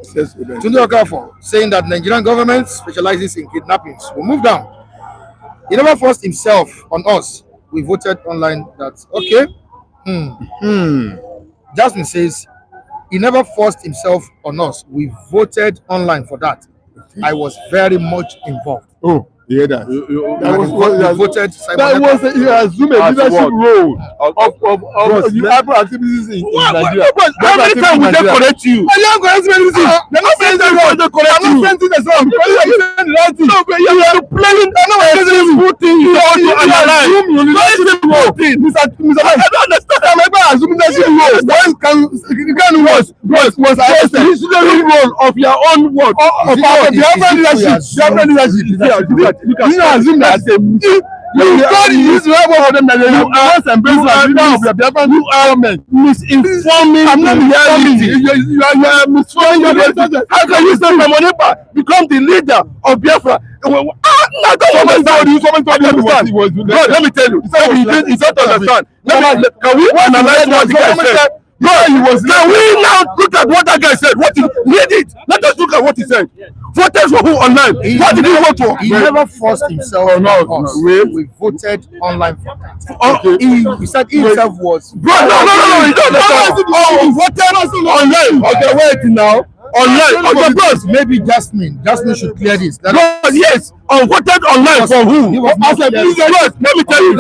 Tunde Okafor saying that Nigerian government specializes in kidnappings. We'll move down. He never forced himself on us. We voted online that okay. Jasmine says he never forced himself on us. We voted online for that. I was very much involved. Oh, you hear that? Voted Simon Ekpa. He assumed a leadership role of the IPOB activities in Nigeria. How many times will they correct you? I don't correct anything. They're not saying that they correct you. I'm not saying the same. No, but you are playing good thing. You want to analyze. Mr. I don't understand. I'm ever assuming leadership role. Kanu was arrested. The role of your own word. Of our Biafran leadership. You can assume that you can't use the level of them that you are misinforming. I'm not reality. You are misinforming. How can you say Simon Ekpa become the leader of Biafra? I don't understand. Let me tell you. He don't understand. Can we analyze what the guy said? Can we now look at what that guy said? Read it. Let us look at what he said. Voters for who online? What did he vote for? He never forced himself on us. We voted online for that. He said he himself was. Bro, no. He don't understand. Voted online. Okay, wait now. Online. Okay, bros. Maybe Jasmine should clear this. Yes. Voted online for who? Let me tell you.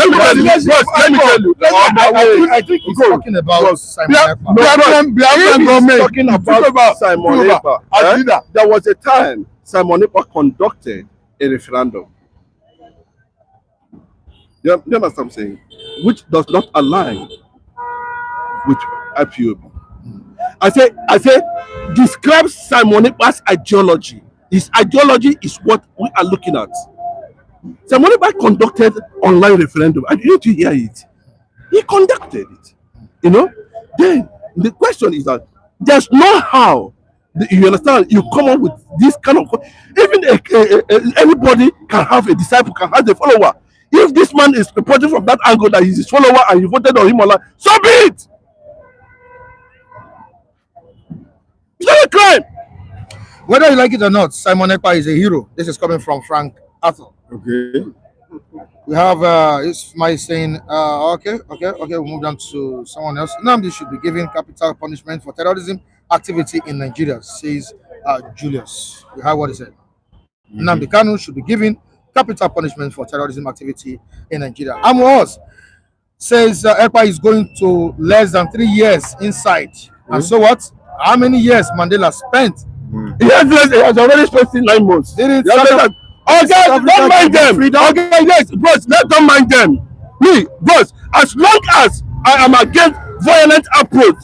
I think he's talking about Simon Ekpa. Talking about Simon Ekpa. There was a time Simon Ekpa conducted a referendum. You understand what I'm saying? Which does not align with IPOB. I say, describe Simon Ekpa's ideology. His ideology is what we are looking at. Simon Ekpa conducted online referendum. I didn't hear it. He conducted it. Then the question is that There's no how. You understand? You come up with this kind of even anybody can have a disciple, can have a follower. If this man is reporting from that angle that he's his follower and you voted on him, so be it. It's not a crime. Whether you like it or not, Simon Ekpa is a hero. This is coming from Frank Arthur. Okay. We have Ismail saying, okay, we'll move on to someone else. Nnamdi should be given capital punishment for terrorism activity in Nigeria, says Julius. We have what he said. Nnamdi Kanu should be given capital punishment for terrorism activity in Nigeria. Amos says Ekpa is going to less than 3 years inside. And so what? How many years Mandela spent? He has already spent 9 months. Okay, don't mind them. Okay, yes, bros, don't mind them. Me, bros, as long as I am against violent approach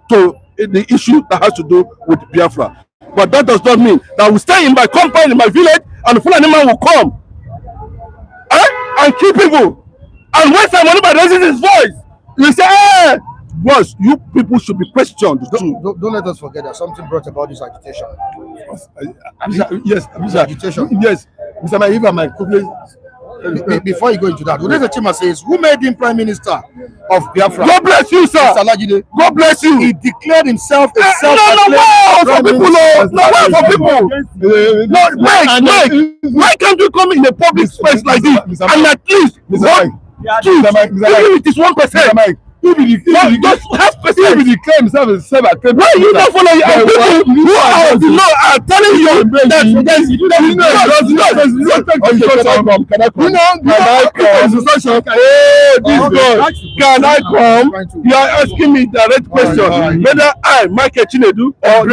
to the issue that has to do with Biafra. But that does not mean that we stay in my compound, in my village, and the Fulani man will come and kill people. And when someone raises his voice, you say, hey, boss, you people should be questioned too. Don't let us forget that something brought about this agitation. Yes, agitation. Yes, Mr. Mike, if I might quickly. Before you go into that, Udeze Chima says, who made him Prime Minister of Biafra? God bless you, sir. God bless you. He declared himself a No, for people. No, why can't you come in a public space like this and at least it is 1%? If he declare himself as self-acclaimed, why you not follow your people who are telling you that can I come? You are asking me direct question whether I, Michael Chinedu, or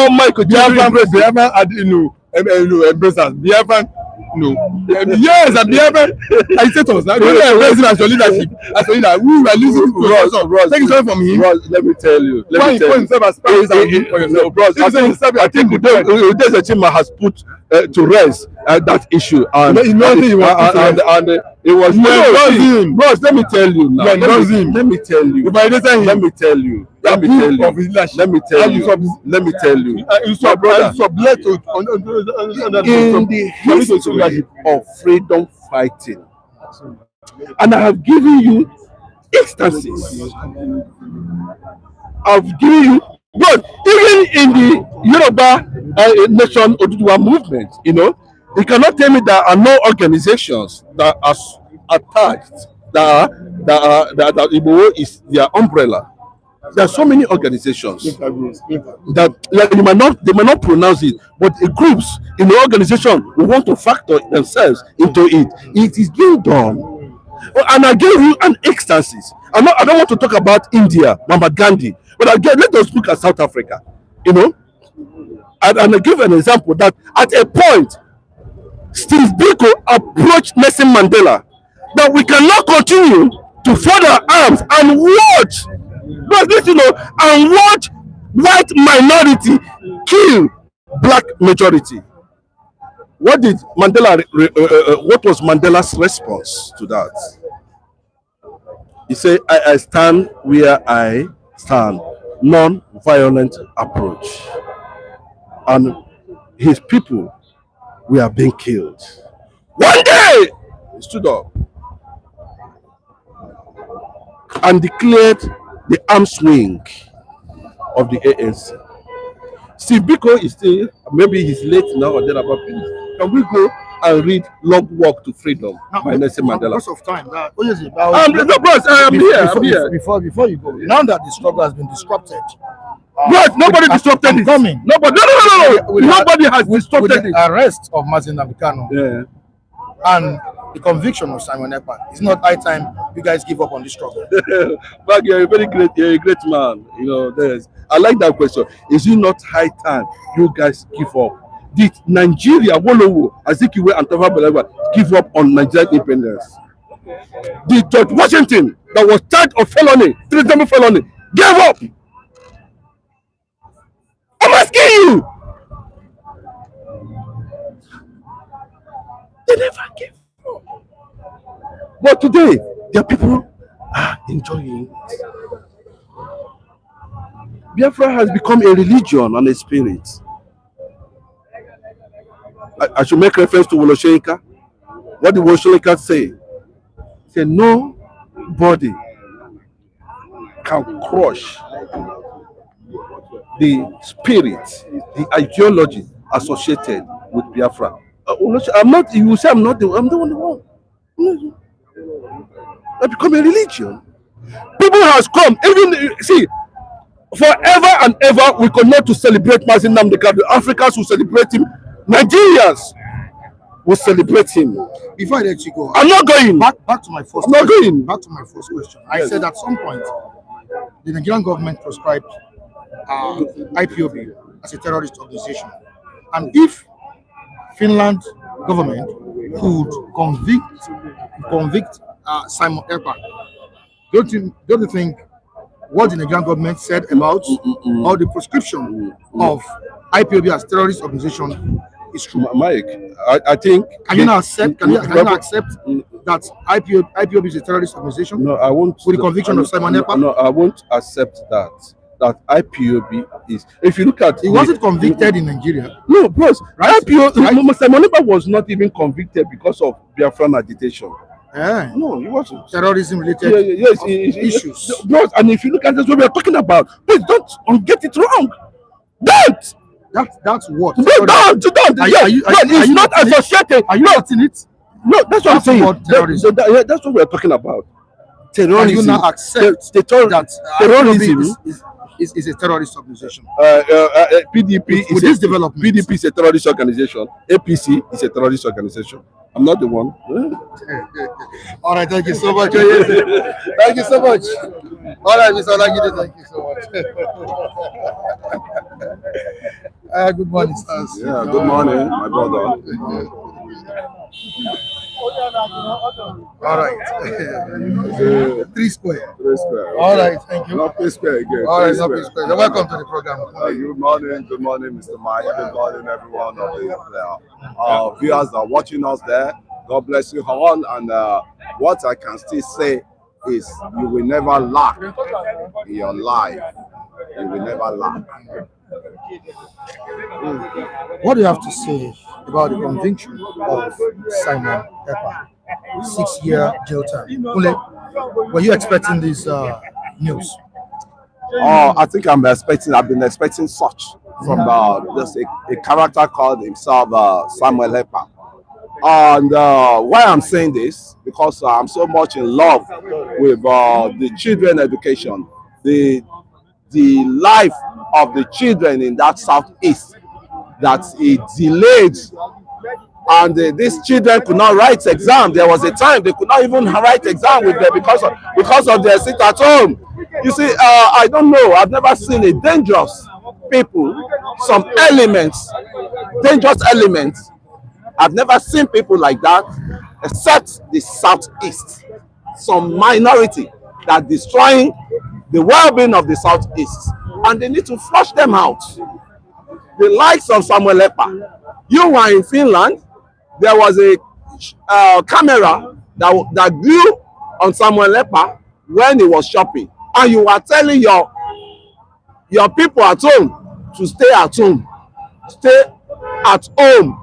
Michael Chinedu, Biafran, no. Yes, and Biafran agitators. Now, you are raising as your leadership. As your leader, we were losing to take it from him. Let me tell you. Why you put himself as Prime Minister? I think Udeze Chima has put to rest that issue, and it was bros. Let me tell you now. Let me tell you. My brother, in the history of freedom fighting, and I have given you instances. I've given you, but even in the Yoruba nation Oduduwa movement, you cannot tell me there are no organizations that are attached that Igbo is their umbrella. There are so many organizations that they might not pronounce it, but the groups in the organization who want to factor themselves into it. It is being done. And I gave you an instances. I don't want to talk about India, Muhammad Gandhi, but again, let us look at South Africa. And I give an example that at a point, Steve Biko approached Nelson Mandela that we cannot continue to fold our arms and watch, and watch white minority kill black majority. What was Mandela's response to that? He said, I stand where I stand, non-violent approach. And his people were being killed. One day, he stood up and declared the arms wing of the ANC. Steve Biko is still, maybe he's late now or thereabout. Can we go and read Long Walk to Freedom by Nelson Mandela? Because of time, I'm here. Before you go, now that the struggle has been disrupted, nobody disrupted it. Nobody has disrupted it. The arrest of Nnamdi Kanu and the conviction of Simon Ekpa, it's not high time you guys give up on this struggle. But you're a great man. I like that question. Is it not high time you guys give up? Did Nigeria, Wolowo, Azikiwe, and Tafa Balewa give up on Nigerian independence? Did George Washington, that was charged of felony, treasonable felony, gave up? I'm asking you. They never gave up. But today, their people are enjoying it. Biafra has become a religion and a spirit. I should make reference to Woloshenka. What did Woloshenka say? He said, nobody can crush the spirit, the ideology associated with Biafra. I'm not. You will say I'm not the. I'm the only one. I become a religion. People has come. Even see, forever and ever, we continue to celebrate Mazin Nnamdi. The Africans will celebrate him. Nigerians will celebrate him. Before I let you go, I'm not going. Back to my first. I'm not going. Back to my first question. I said at some point, the Nigerian government proscribed IPOB as a terrorist organization, and if Finland government could convict Simon Ekpa, don't you think what the Nigerian government said about or the proscription of IPOB as terrorist organization is true? Mike, I think. Can you now accept? Can you accept that IPOB is a terrorist organization? No, I won't. With the conviction of Simon Ekpa? No, I won't accept that. That IPOB is. If you look at, he wasn't convicted in Nigeria. No, bros. Right? IPOB. Simon Ekpa was not even convicted because of Biafran agitation. Yeah. No, he wasn't. Terrorism-related issues. Bros, and if you look at this, what we are talking about, please don't get it wrong. Don't. That's what. Don't. It's not associated. Are you not in it? No, that's what I'm saying. That's what we are talking about. Terrorism. Can you not accept that terrorism is a terrorist organization? PDP with this development. PDP is a terrorist organization. APC is a terrorist organization. I'm not the one. All right, thank you so much. Thank you so much. All right, Mr. Olagide, thank you so much. Good morning, stars. Yeah, good morning, my brother. All right. 3 square. 3 square. All right, thank you. Not 3 square again. All right, not 3 square. You're welcome to the program. Good morning, Mr. Mike. Good morning, everyone of the viewers that are watching us there. God bless you all. And what I can still say is you will never lack in your life. You will never lack. What do you have to say about the conviction of Simon Ekpa? 6-year jail term. Were you expecting this news? I think I've been expecting such from just a character called himself Simon Ekpa. And why I'm saying this, because I'm so much in love with the children education, the life of the children in that southeast, that it delayed, and these children could not write exam. There was a time they could not even write exam with them because of their sit at home. You see, I don't know, I've never seen a dangerous people, some elements, dangerous elements. I've never seen people like that, except the southeast, some minority that destroying the well-being of the southeast, and they need to flush them out. The likes of Samuel Ekpa. You were in Finland, there was a camera that grew on Samuel Ekpa when he was shopping, and you were telling your people at home to stay at home. Stay at home.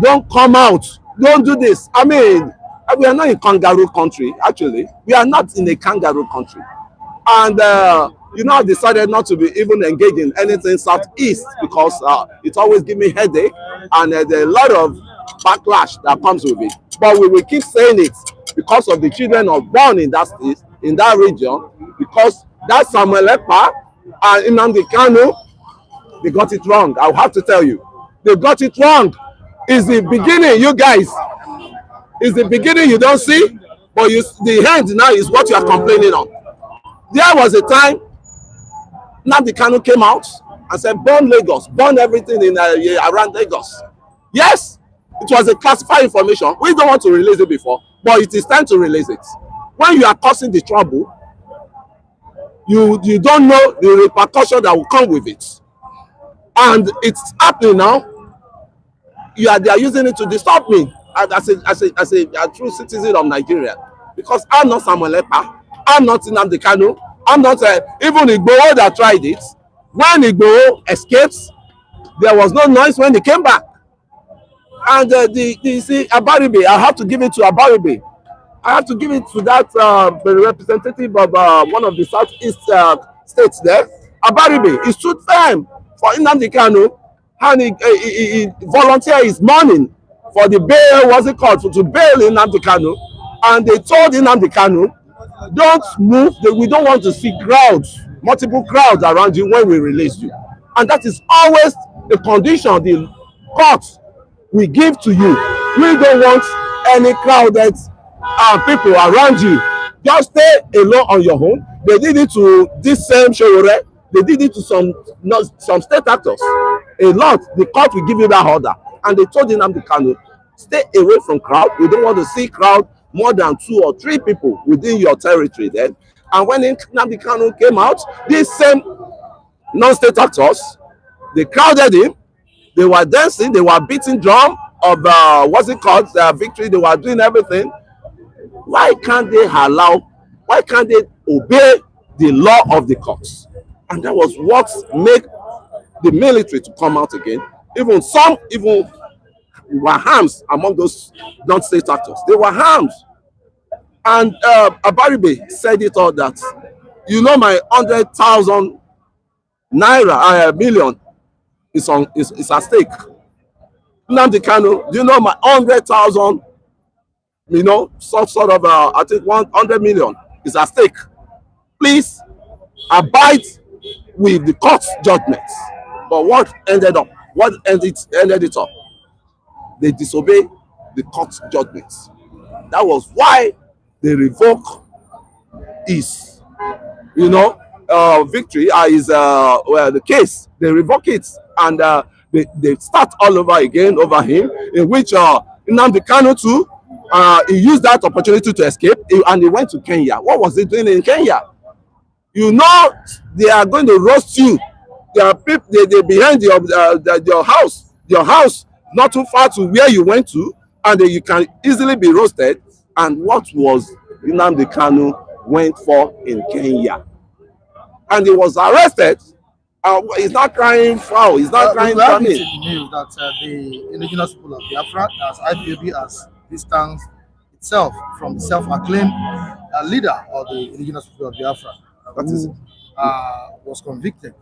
Don't come out. Don't do this. I mean, we are not in kangaroo country, actually. We are not in a kangaroo country. And, I decided not to be even engaged in anything southeast because it always gives me headache and there's a lot of backlash that comes with it. But we will keep saying it because of the children of born in that state, in that region, because that Samuel Ekpa and Nnamdi Kanu, they got it wrong. I'll have to tell you. They got it wrong. It's the beginning, you guys. It's the beginning you don't see, but the end now is what you are complaining on. There was a time Nnamdi Kanu came out and said, burn Lagos, burn everything in around Lagos. Yes, it was a classified information. We don't want to release it before, but it is time to release it. When you are causing the trouble, you don't know the repercussion that will come with it. And it's happening now. They are using it to disturb me as a true citizen of Nigeria, because I'm not Samuel Ekpa, I'm not Nnamdi Kanu, I'm not even Igboho that tried it. When Igboho escapes, there was no noise when he came back. And the see, Abaribe, I have to give it to Abaribe. I have to give it to that representative of one of the southeast states there. Abaribe, he stood firm for Nnamdi Kanu, and he volunteered his money for the bail, what's it called, to bail Nnamdi Kanu. And they told Nnamdi Kanu, don't move, we don't want to see crowds, multiple crowds around you when we release you. And that is always the condition the court will give to you. We don't want any crowded people around you. Just stay alone on your own. They did it to this same Showore. They did it to some state actors. A lot. The court will give you that order. And they told Nnamdi Kanu, stay away from crowd. We don't want to see crowd more than 2 or 3 people within your territory then. And when Nnamdi Kanu came out, these same non-state actors, they crowded him. They were dancing. They were beating drum of what's it called, victory. They were doing everything. Why can't they obey the law of the courts? And that was what made the military to come out again. Even some were harmed among those non-state actors. They were harmed. And Abaribe said it all that, you know, my 100,000 naira, million is at stake. Nnamdi Kanu, do you know my 100,000, you know, sort of, I think 100 million is at stake. Please abide with the court's judgments. But what ended it up? They disobey the court's judgments. That was why they revoke his, you know, victory, the case. They revoke it, and they start all over again over him, in which Nnamdi Kanu too, he used that opportunity to escape, and he went to Kenya. What was he doing in Kenya? You know, they are going to roast you. There are people, they behind your house, not too far to where you went to, and you can easily be roasted. And what was Nnamdi Kanu went for in Kenya? And he was arrested. He's not crying foul. He's not crying famine. We have in the news that the indigenous people of Biafra, as IPOB, has distanced itself from the self-acclaimed leader of the indigenous people of Biafra, who was convicted.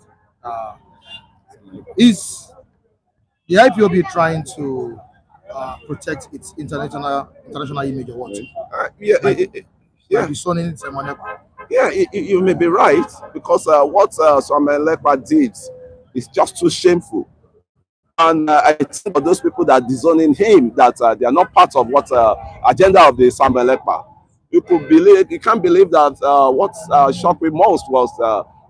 Is the IPOB trying to protect its international image or what? Yeah. You may be right, because what Simon Ekpa did is just too shameful. And I think for those people that are disowning him, that they are not part of what agenda of the Simon Ekpa. You can't believe that what shocked me most was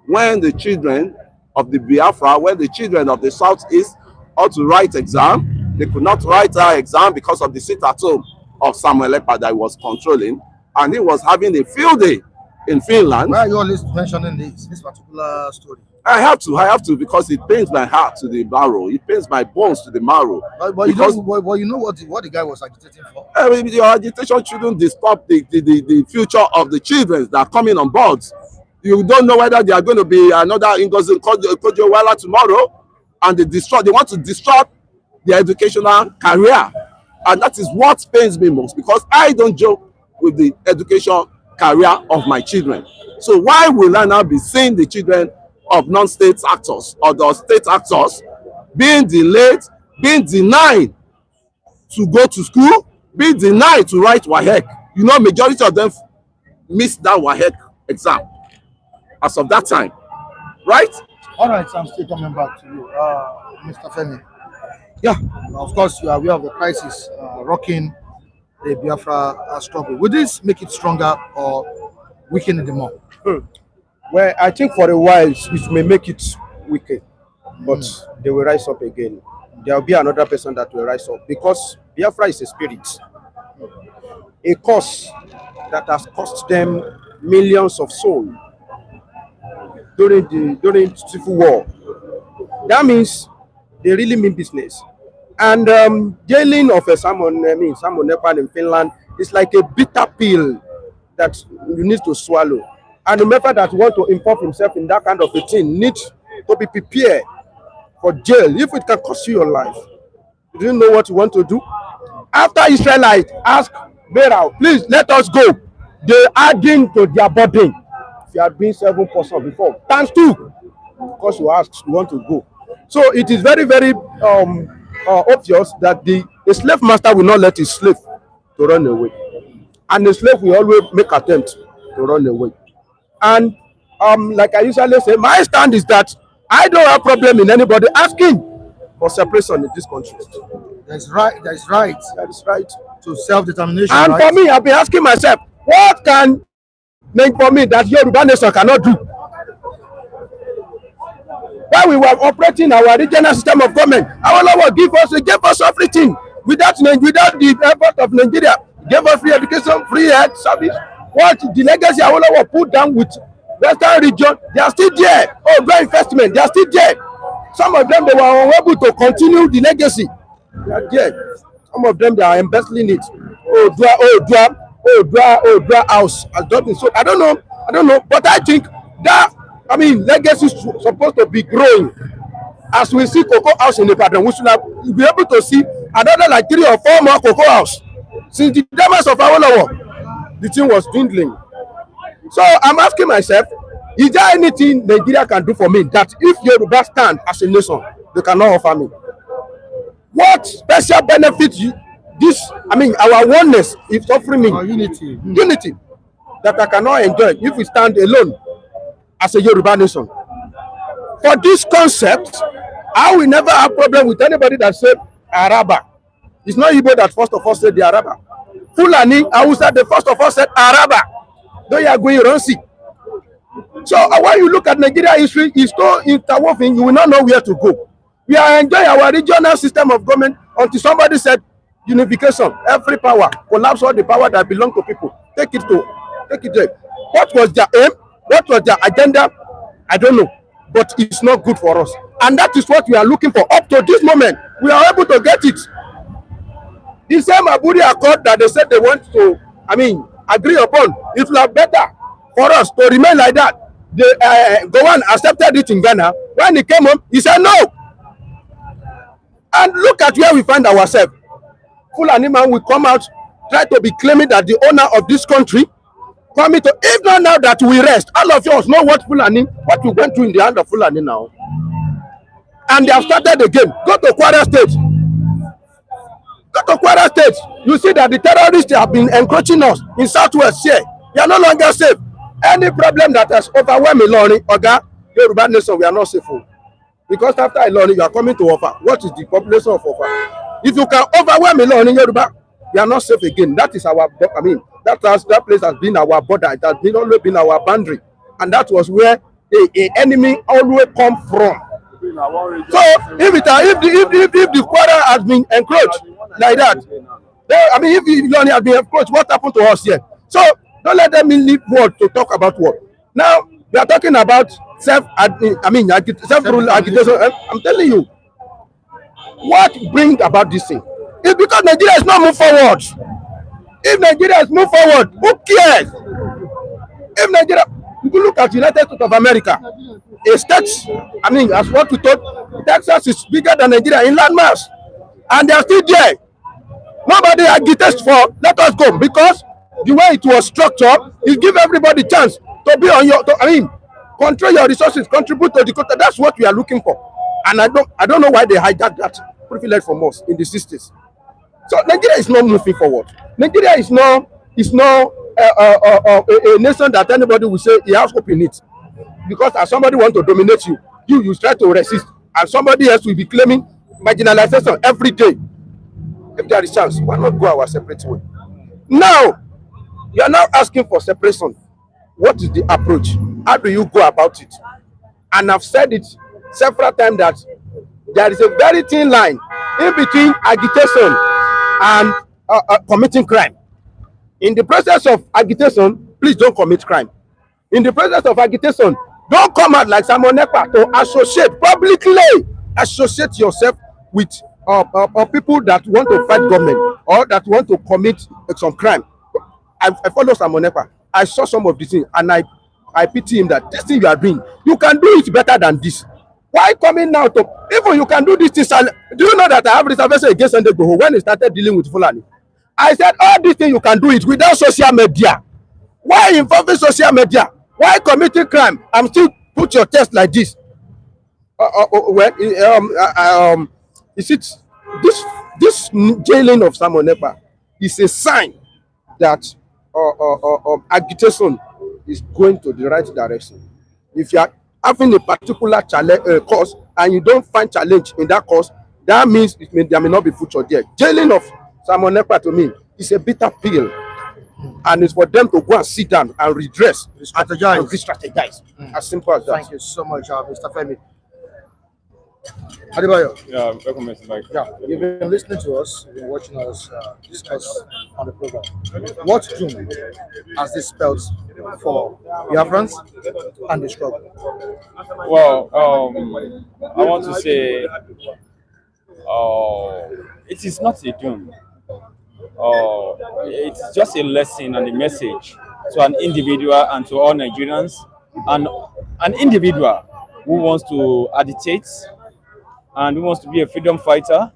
when the children of the Biafra, when the children of the Southeast ought to write exam, they could not write our exam because of the sit-at-home of Simon Ekpa that he was controlling, and he was having a field day in Finland. Why are you always mentioning this particular story? I have to, because it pains my heart to the marrow. It pains my bones to the marrow. But you know what the guy was agitating for? Your agitation shouldn't disturb the future of the children that are coming on board. You don't know whether they are going to be another Ngozi Okonjo-Iweala tomorrow, and they want to disrupt their educational career. And that is what pains me most, because I don't joke with the education career of my children. So why will I now be seeing the children of non-state actors or the state actors being delayed, being denied to go to school, being denied to write WAEC? You know, majority of them missed that WAEC exam as of that time, right? All right, so I'm still coming back to you, Mr. Femi. Yeah, of course, you are aware of the crisis rocking the Biafra struggle. Would this make it stronger or weaken it more? Well, I think for a while it may make it weaken, but they will rise up again. There will be another person that will rise up, because Biafra is a spirit, a cause that has cost them millions of souls during civil war. That means they really mean business. And jailing of a Simon Ekpa in Finland is like a bitter pill that you need to swallow. And the member that want to involve himself in that kind of a thing needs to be prepared for jail if it can cost you your life. You didn't know what you want to do. After Israelites ask Beryl, please let us go, they adding to their burden. If you had been 7% before, times 2, because you asked, you want to go. So it is very, very obvious that the slave master will not let his slave to run away, and the slave will always make attempt to run away. And like I usually say, my stand is that I don't have problem in anybody asking for separation in this country. That's right. That's right. That is right. To self-determination. And right? for me, I've been asking myself, what can make for me that Yoruba nation cannot do? While we were operating our regional system of government, our Lord gave us everything without the effort of Nigeria. Gave us free education, free health service. What the legacy our Lord put down with Western region, they are still there. Oh, great investment, they are still there. Some of them, they were unable to continue the legacy. They are there. Some of them, they are embezzling it. Dua house has not been sold. I don't know, but I think that, legacy is supposed to be growing. As we see cocoa house in Ibadan, we should be able to see another like 3 or 4 more cocoa house. Since the demise of our Lord, the thing was dwindling. So I'm asking myself, is there anything Nigeria can do for me that if Yoruba stand as a nation, they cannot offer me? What special benefit our oneness is offering me? Unity that I cannot enjoy if we stand alone as a Yoruba nation. For this concept, I will never have problem with anybody that said Araba. It's not Igbo that first of all said the Araba. Fulani, Hausa, the first of all said Araba. Though you are going to see. So when you look at Nigeria history, it's so interwoven, you will not know where to go. We are enjoying our regional system of government until somebody said unification, every power, collapse all the power that belong to people. Take it there. What was their aim? What was their agenda? I don't know. But it's not good for us. And that is what we are looking for. Up to this moment, we are able to get it. The same Aburi Accord that they said they want to, agree upon, it will be better for us to remain like that. Gowon accepted it in Ghana. When he came home, he said no. And look at where we find ourselves. Fulani man will come out, try to be claiming that the owner of this country, coming to, if not now that we rest, all of us know what we went through in the hand of Fulani now. And they have started again. Go to Kwara State. You see that the terrorists have been encroaching us in Southwest here. We are no longer safe. Any problem that has overwhelmed Ilorin, Oga, Yoruba nation, we are not safe. Because after Ilorin, you are coming to Offa. What is the population of Offa? If you can overwhelm Ilorin, Yoruba, we are not safe again. That is our, that place has been our border. It has always been our boundary. And that was where the enemy always come from. So if the quarter has been encroached like that, if Ilorin has been encroached, what happened to us here? So don't let them leave word to talk about what. Now we are talking about self-rule agitation. I'm telling you, what brings about this thing? It's because Nigeria is not moved forward. If Nigeria is moved forward, who cares? If Nigeria, you can look at United States of America, a state, as what we thought, Texas is bigger than Nigeria in landmass, and they are still there. Nobody agitates for let us go, because the way it was structured, it gives everybody chance to be on your, control your resources, contribute to the country. That's what we are looking for. And I don't know why they hijacked that privilege from us in the 60s. So Nigeria is not moving forward. Nigeria is not a nation that anybody will say he has hope in it. Because as somebody wants to dominate you, you try to resist, and somebody else will be claiming marginalization every day. If there is a chance, why not go our separate way? Now, you are now asking for separation. What is the approach? How do you go about it? And I've said it several times that there is a very thin line in between agitation and committing crime. In the process of agitation, please don't commit crime. In the process of agitation, don't come out like Simon Ekpa to associate publicly, associate yourself with people that want to fight government or that want to commit some crime. I follow Simon Ekpa. I saw some of these things, and I pity him that this thing you are doing, you can do it better than this. Why coming now to even you can do this thing? Do you know that I have reservation against Sunday Igboho when he started dealing with Fulani? I said all these things you can do it without social media. Why involving social media? Why committing crime? I'm still put your test like this. Is it this jailing of Simon Ekpa is a sign that agitation is going to the right direction. If you are having a particular challenge cause and you don't find challenge in that cause, that means there may not be future there. Jailing of Simon Ekpa to me is a bitter pill, and it's for them to go and sit down and redress, re-strategize. As simple as that. Thank you so much, Mr. Femi. Adebayo. Yeah, welcome, Mr. Mike. Yeah, you've been listening to us, you've been watching us discuss on the program. What doom has this spelled for Biafrans and the struggle? Well, I want to say it is not a doom. It's just a lesson and a message to an individual and to all Nigerians. And an individual who wants to agitate and who wants to be a freedom fighter,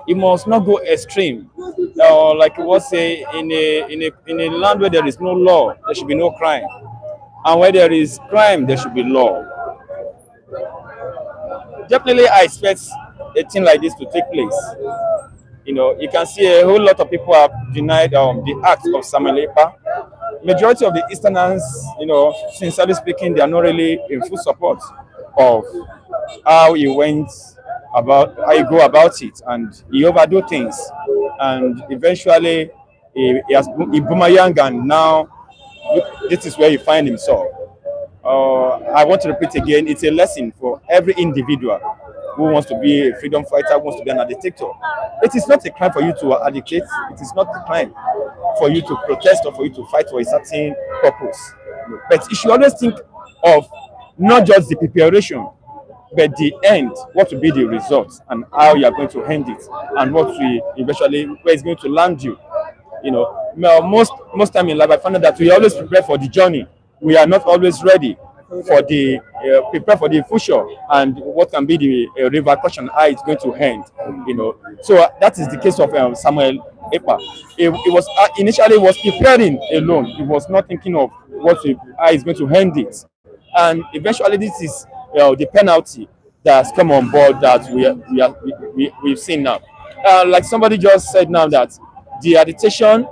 he must not go extreme. Like it was say, in a land where there is no law, there should be no crime, and where there is crime, there should be law. Definitely, I expect a thing like this to take place. You know, you can see a whole lot of people have denied the act of Simon Ekpa. Majority of the Easterners, you know, sincerely speaking, they are not really in full support of how he went about, how he go about it, and he overdo things, and eventually he boomerang, and now this is where he find himself. I want to repeat again, it's a lesson for every individual who wants to be a freedom fighter, who wants to be an agitator. It is not a crime for you to agitate. It is not a crime for you to protest or for you to fight for a certain purpose. But you should always think of not just the preparation, but the end, what will be the result, and how you are going to end it, and what will eventually, where it's going to land you. You know, most time in life, I find out that we always prepare for the journey. We are not always ready for the prepare for the future and what can be the repercussion, how it's going to end. You know, so that is the case of Simon Ekpa. He was initially was preparing alone. He was not thinking of how he's going to end it, and eventually this is the penalty that has come on board that we've seen now. Like somebody just said now that the agitation,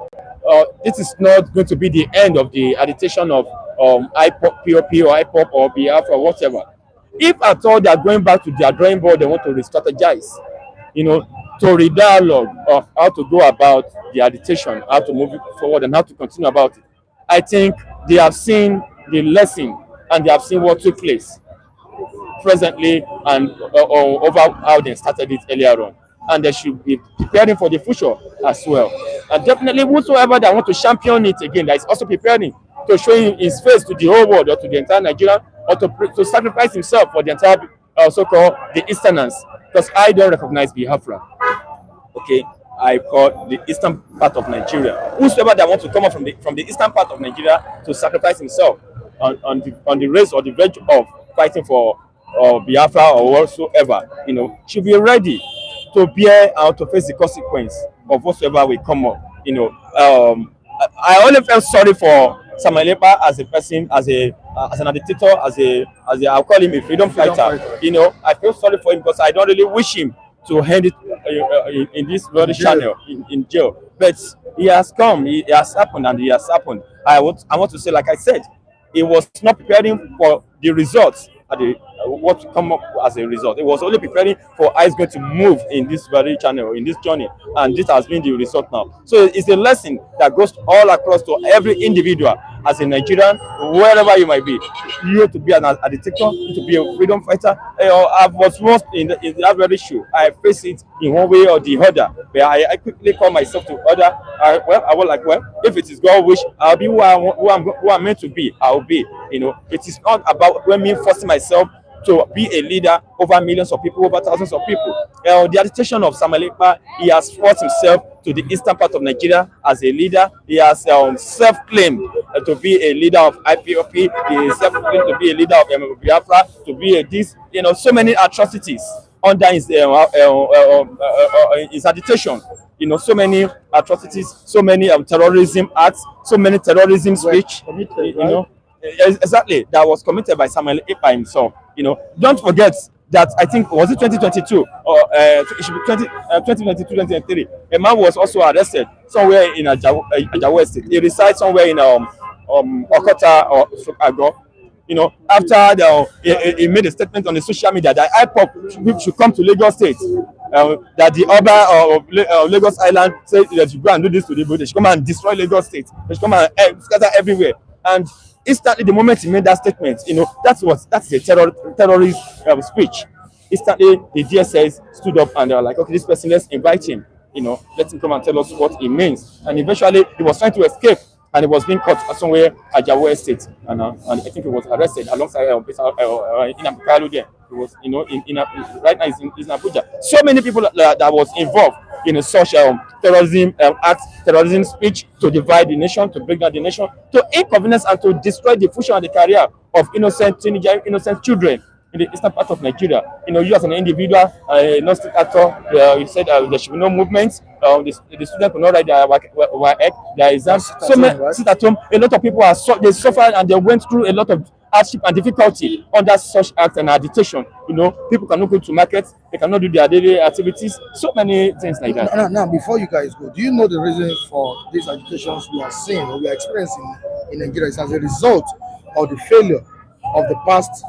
this is not going to be the end of the agitation of IPOB, POP or IPOB or Biafra or whatever. If at all they are going back to their drawing board, they want to re-strategize, you know, to re-dialogue of how to go about the agitation, how to move it forward and how to continue about it. I think they have seen the lesson and they have seen what took place presently and over how they started it earlier on. And they should be preparing for the future as well. And definitely whosoever that want to champion it again, that is also preparing to show his face to the whole world or to the entire Nigeria, or to sacrifice himself for the entire so-called the Easterners, because I don't recognize Biafra. Okay, I call the eastern part of Nigeria. Whosoever that want to come up from the eastern part of Nigeria to sacrifice himself on the race or the verge of fighting for Biafra or whatsoever, you know, should be ready to bear out to face the consequence of whatsoever will come up. You know, I only felt sorry for Simon Ekpa as a person, as an agitator, as a I'll call him a freedom fighter. You know, I feel sorry for him because I don't really wish him to end it in this very channel in jail. But he has come, it has happened, and it has happened. I want to say, like I said, he was not preparing for the results. What to come up as a result. It was only preparing for how it's going to move in this very channel, in this journey, and this has been the result now. So it's a lesson that goes all across to every individual as a Nigerian, wherever you might be. You have to be an agitator, you have to be a freedom fighter. I was once in that very issue. I face it in one way or the other, but I quickly call myself to order. I was like, well, if it is God's wish, I'll be who I'm meant to be. I'll be. You know, it is not about me forcing myself to be a leader over millions of people, over thousands of people. The agitation of Simon Ekpa, he has forced himself to the eastern part of Nigeria as a leader. He has self-claimed to be a leader of IPOB, he self-proclaimed to be a leader of Biafra, to be a this, so many atrocities under his agitation. So many atrocities, so many terrorism acts, so many terrorism speech, exactly, that was committed by Simon Ekpa himself. Don't forget that I think, was it 2022 or it should be 2022, 2023, a man was also arrested somewhere in Ajawa State. He resides somewhere in Okota or Ago. After he made a statement on the social media that IPOB should come to Lagos State, that the Oba of Lagos Island said that you go and do this to the British, come and destroy Lagos State, they should come and scatter everywhere. And instantly, the moment he made that statement, that's a terrorist speech. Instantly, the DSS stood up and they were like, okay, this person, let's invite him. Let him come and tell us what it means. And eventually, he was trying to escape. And he was being caught somewhere at Ajawa State, and I think he was arrested alongside Nnamdi there. He was, right now he's in Abuja. So many people that was involved in such terrorism act, terrorism speech to divide the nation, to break down the nation, to inconvenience and to destroy the future and the career of innocent children in the eastern part of Nigeria. You as an individual, non-state actor, you said there should be no movement. The student will not write their exams. So many sit at home. A lot of people they suffered and they went through a lot of hardship and difficulty under such acts and agitation. People cannot go to markets, they cannot do their daily activities. So many things like that. Now, before you guys go, do you know the reason for these agitations we are seeing or we are experiencing in Nigeria is as a result of the failure of the past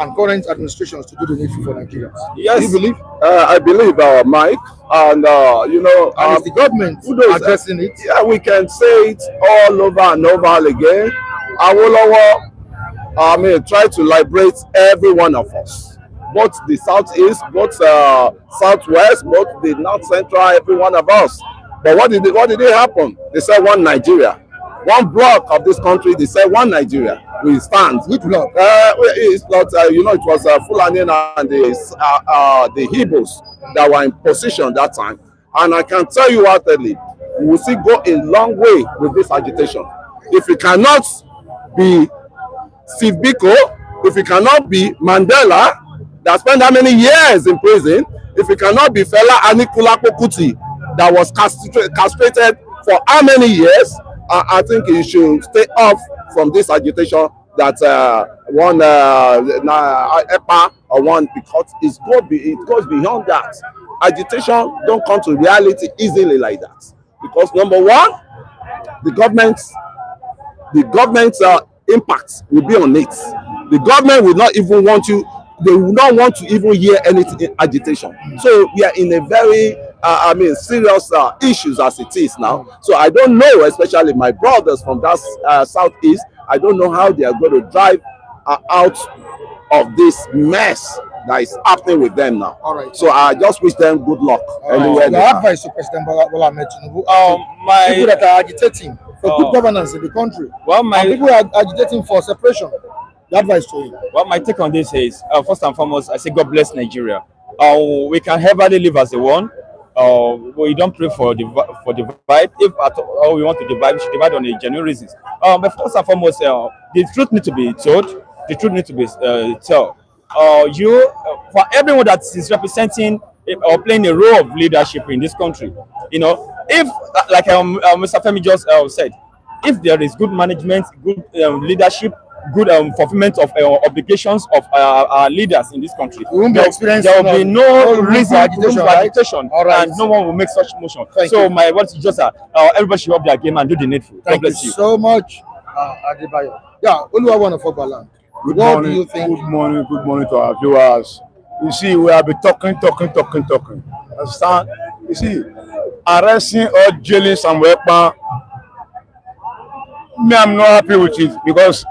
and current administrations to do the needful for Nigerians? Yes, do you believe? I believe, Mike, and is the government addressing it? Yeah, we can say it all over and over again. Awolowo, try to liberate every one of us, both the southeast, both southwest, both the north central, every one of us. But what did it happen? They said one Nigeria. One block of this country, they said one Nigeria. We stand. Which block? It's not, it was Fulani and the Igbos that were in position that time. And I can tell you outwardly, we will still go a long way with this agitation. If we cannot be Steve Biko, if we cannot be Mandela, that spent how many years in prison, if we cannot be Fela Anikulapo Kuti, that was castrated for how many years, I think he should stay off from this agitation that one EPA or one, because it goes beyond that. Agitation don't come to reality easily like that, because number one, the government's impact will be on it. The government will not even want you. They will not want to even hear anything agitation. So we are in a very serious issues as it is now. So I don't know, especially my brothers from that southeast, I don't know how they are going to drive out of this mess that is happening with them now. All right. So I just wish them good luck. Anywhere your advice to President Bola Ahmed Tinubu, people that are agitating for good governance in the country, and people are agitating for separation. The advice to you. Well, my take on this is, first and foremost, I say God bless Nigeria. We can heavily live as a one. We don't pray for divide. If at all we want to divide, we should divide on the genuine reasons. But first and foremost, the truth needs to be told. The truth needs to be told. For everyone that is representing or playing a role of leadership in this country, if like Mr. Femi just said, if there is good management, good leadership, good fulfillment of obligations of our leaders in this country, there will be no reason for agitation, and no one will make such motion. So my words is just everybody should up their game and do the needful. Thank you so much, Adebayo. Yeah, Oluwawana for Baland. Good what morning, do you think? Good morning to our viewers. You see, we have been talking. Understand? You see, arresting or jailing Simon Ekpa, me, I'm not happy with it, because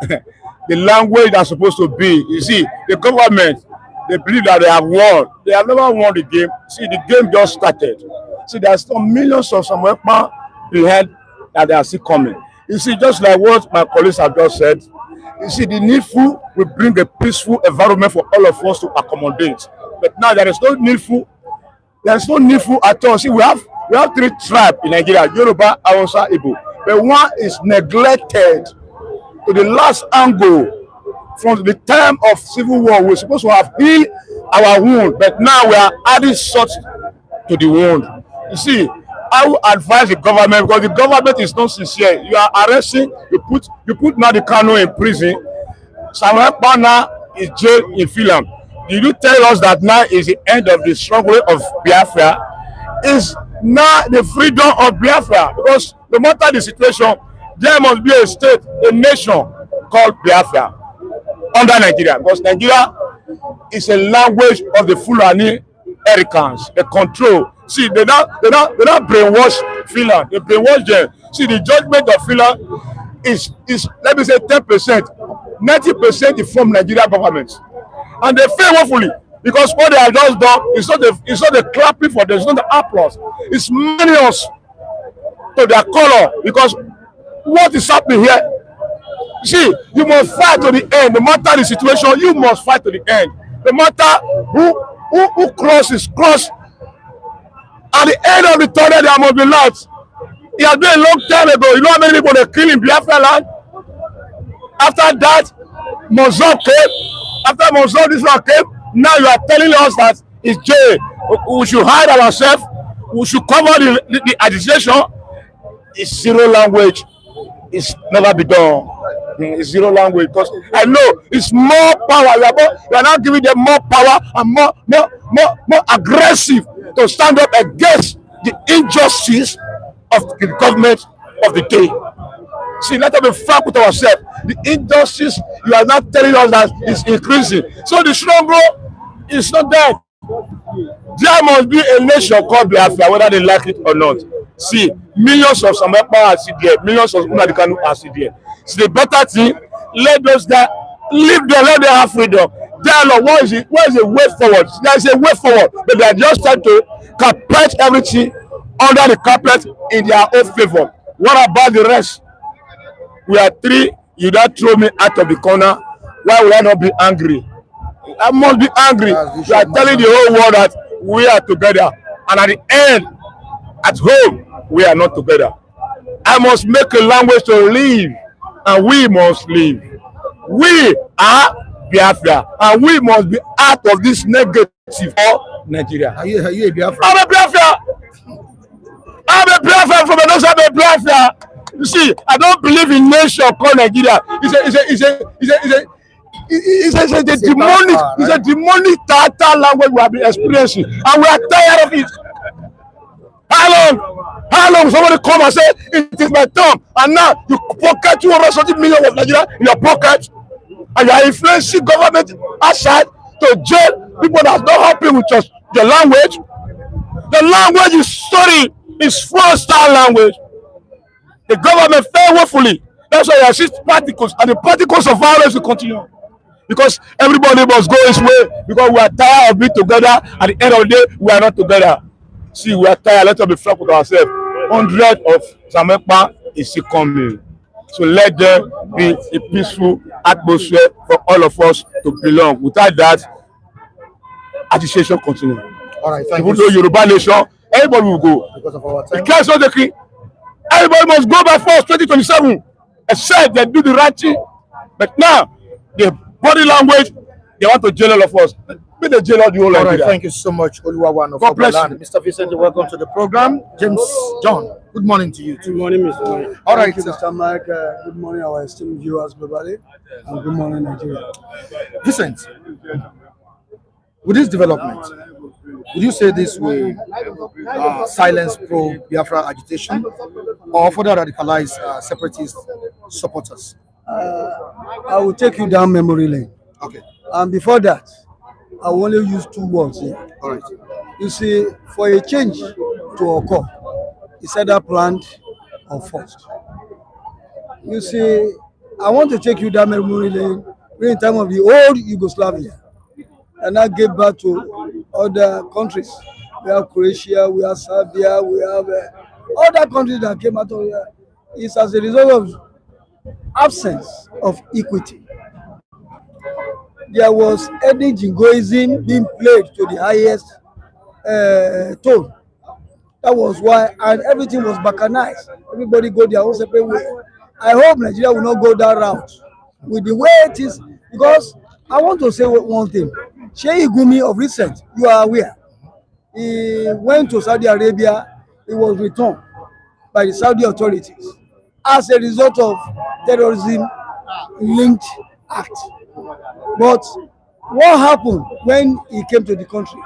the language that's supposed to be, you see, the government, they believe that they have won. They have never won the game. See, the game just started. See, there's some millions of Simon Ekpa behind that they are still coming. You see, just like what my colleagues have just said, you see, the needful will bring a peaceful environment for all of us to accommodate. But now there is no needful. There is no needful at all. See, we have 3 tribes in Nigeria: Yoruba, Hausa, Igbo. but one is neglected to the last angle. From the time of civil war, we're supposed to have healed our wound, but now we are adding salt to the wound. You see, I will advise the government, because the government is not sincere. You are arresting, you put Nnamdi Kanu in prison. Simon Ekpa now is jailed in Finland. Did you tell us that now is the end of the struggle of Biafra? Is now the freedom of Biafra? Because no matter the situation, there must be a state, a nation called Biafra under Nigeria, because Nigeria is a language of the Fulani Americans, the control. See, they not brainwash Finland, they brainwash them. See, the judgment of Finland is let me say 10%, 90% is from Nigeria government, and they fail woefully, because what they have just done is not the clapping for them, it's not the applause, it's many us to their color, because what is happening here. See, you must fight to the end. No matter the situation, you must fight to the end. No matter who crosses. At the end of the tunnel, there must be light. It has been a long time ago. You know how many people they kill in Biafra land? After that, Mozart came. After Mozart, this one came. Now you are telling us that it's jail. We should hide ourselves. We should cover the agitation. It's zero language. It's never be done. It's zero language, because I know it's more power. We are now giving them more power and more aggressive to stand up against the injustice of the government of the day. See, let us be frank with ourselves. The injustice you are not telling us that is increasing. So the struggle is not dead. There must be a nation called Biafra, whether they like it or not. See, millions of Simon Ekpa are still there, millions of Nnamdi Kanu are still there. It's the better thing. Let those that live there, let them have freedom. Dialogue, what is it? What is the way forward? There is a way forward, but they are just trying to carpet everything under the carpet in their own favor. What about the rest? We are three. You don't throw me out of the corner. Why will I not be angry? I must be angry. You are telling the whole world that we are together, and at the end, at home, we are not together. I must make a language to live, and we must live. We are Biafra, and we must be out of this negative for Nigeria. Are you a Biafra? I'm a Biafra. I'm a Biafra from another side of Biafra. You see, I don't believe in nation called Nigeria. It's a demonic Tata language we have been experiencing, and we are tired of it. How long somebody come and say it is my term, and now you pocket 270 million of Nigeria in your pocket, and you are influencing government outside to jail people that are not happy with just the language. The language is story, is four-star language. The government failed woefully. That's why you see particles, and the particles of violence will continue. Because everybody must go his way, because we are tired of being together. At the end of the day, we are not together. See, we are tired. Let us be frank with ourselves. 100 of Simon Ekpa is still coming. So let there be a peaceful atmosphere for all of us to belong. Without that, agitation continues. All right, thank you. Even though Yoruba nation, everybody will go. Because of our time. The case of the king, everybody must go by force 2027, except they do the right thing. But now, the body language, they want to jail all of us. Be the jail of the whole Nigeria. All right, thank you so much, Oluwawan of Oberland. Mr. Vincent, welcome to the program. James John, good morning to you too. Good morning, Mr. Mike. All right, Mr. Mike. Good morning, our esteemed viewers globally, and good morning, Nigeria. Vincent, with this development, would you say this will silence pro-Biafra agitation or further radicalize separatist supporters? I will take you down memory lane. Okay. And before that, I will only use two words here. All right. You see, for a change to occur, it's either planned or forced. You see, I want to take you down memory lane during the time of the old Yugoslavia, and I gave back to other countries. We have Croatia, we have Serbia, we have other countries that came out of here. It's as a result of absence of equity. There was ethnic jingoism being played to the highest tone. That was why, and everything was balkanized. Everybody go their own separate way. I hope Nigeria will not go that route with the way it is, because I want to say one thing. Sheikh Gumi of recent, you are aware, he went to Saudi Arabia. He was returned by the Saudi authorities as a result of terrorism-linked act. But what happened when he came to the country?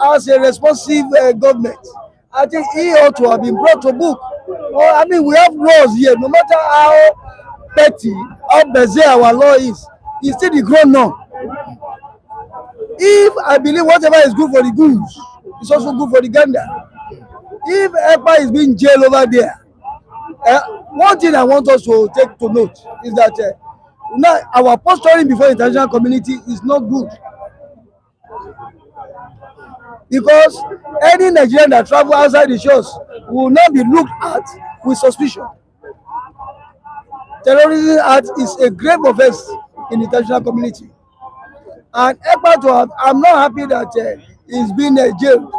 As a responsive government, I think he ought to have been brought to book. Well, I mean, we have laws here. No matter how petty, how bizarre our law is, it's still the grown now. If I believe whatever is good for the goose, it's also good for the gander. If Ekpa is being jailed over there, one thing I want us to take to note is that now our posturing before the international community is not good. Because any Nigerian that travel outside the shores will not be looked at with suspicion. Terrorism act is a grave offense in the international community. And Ekpa, I'm not happy that he's been jailed,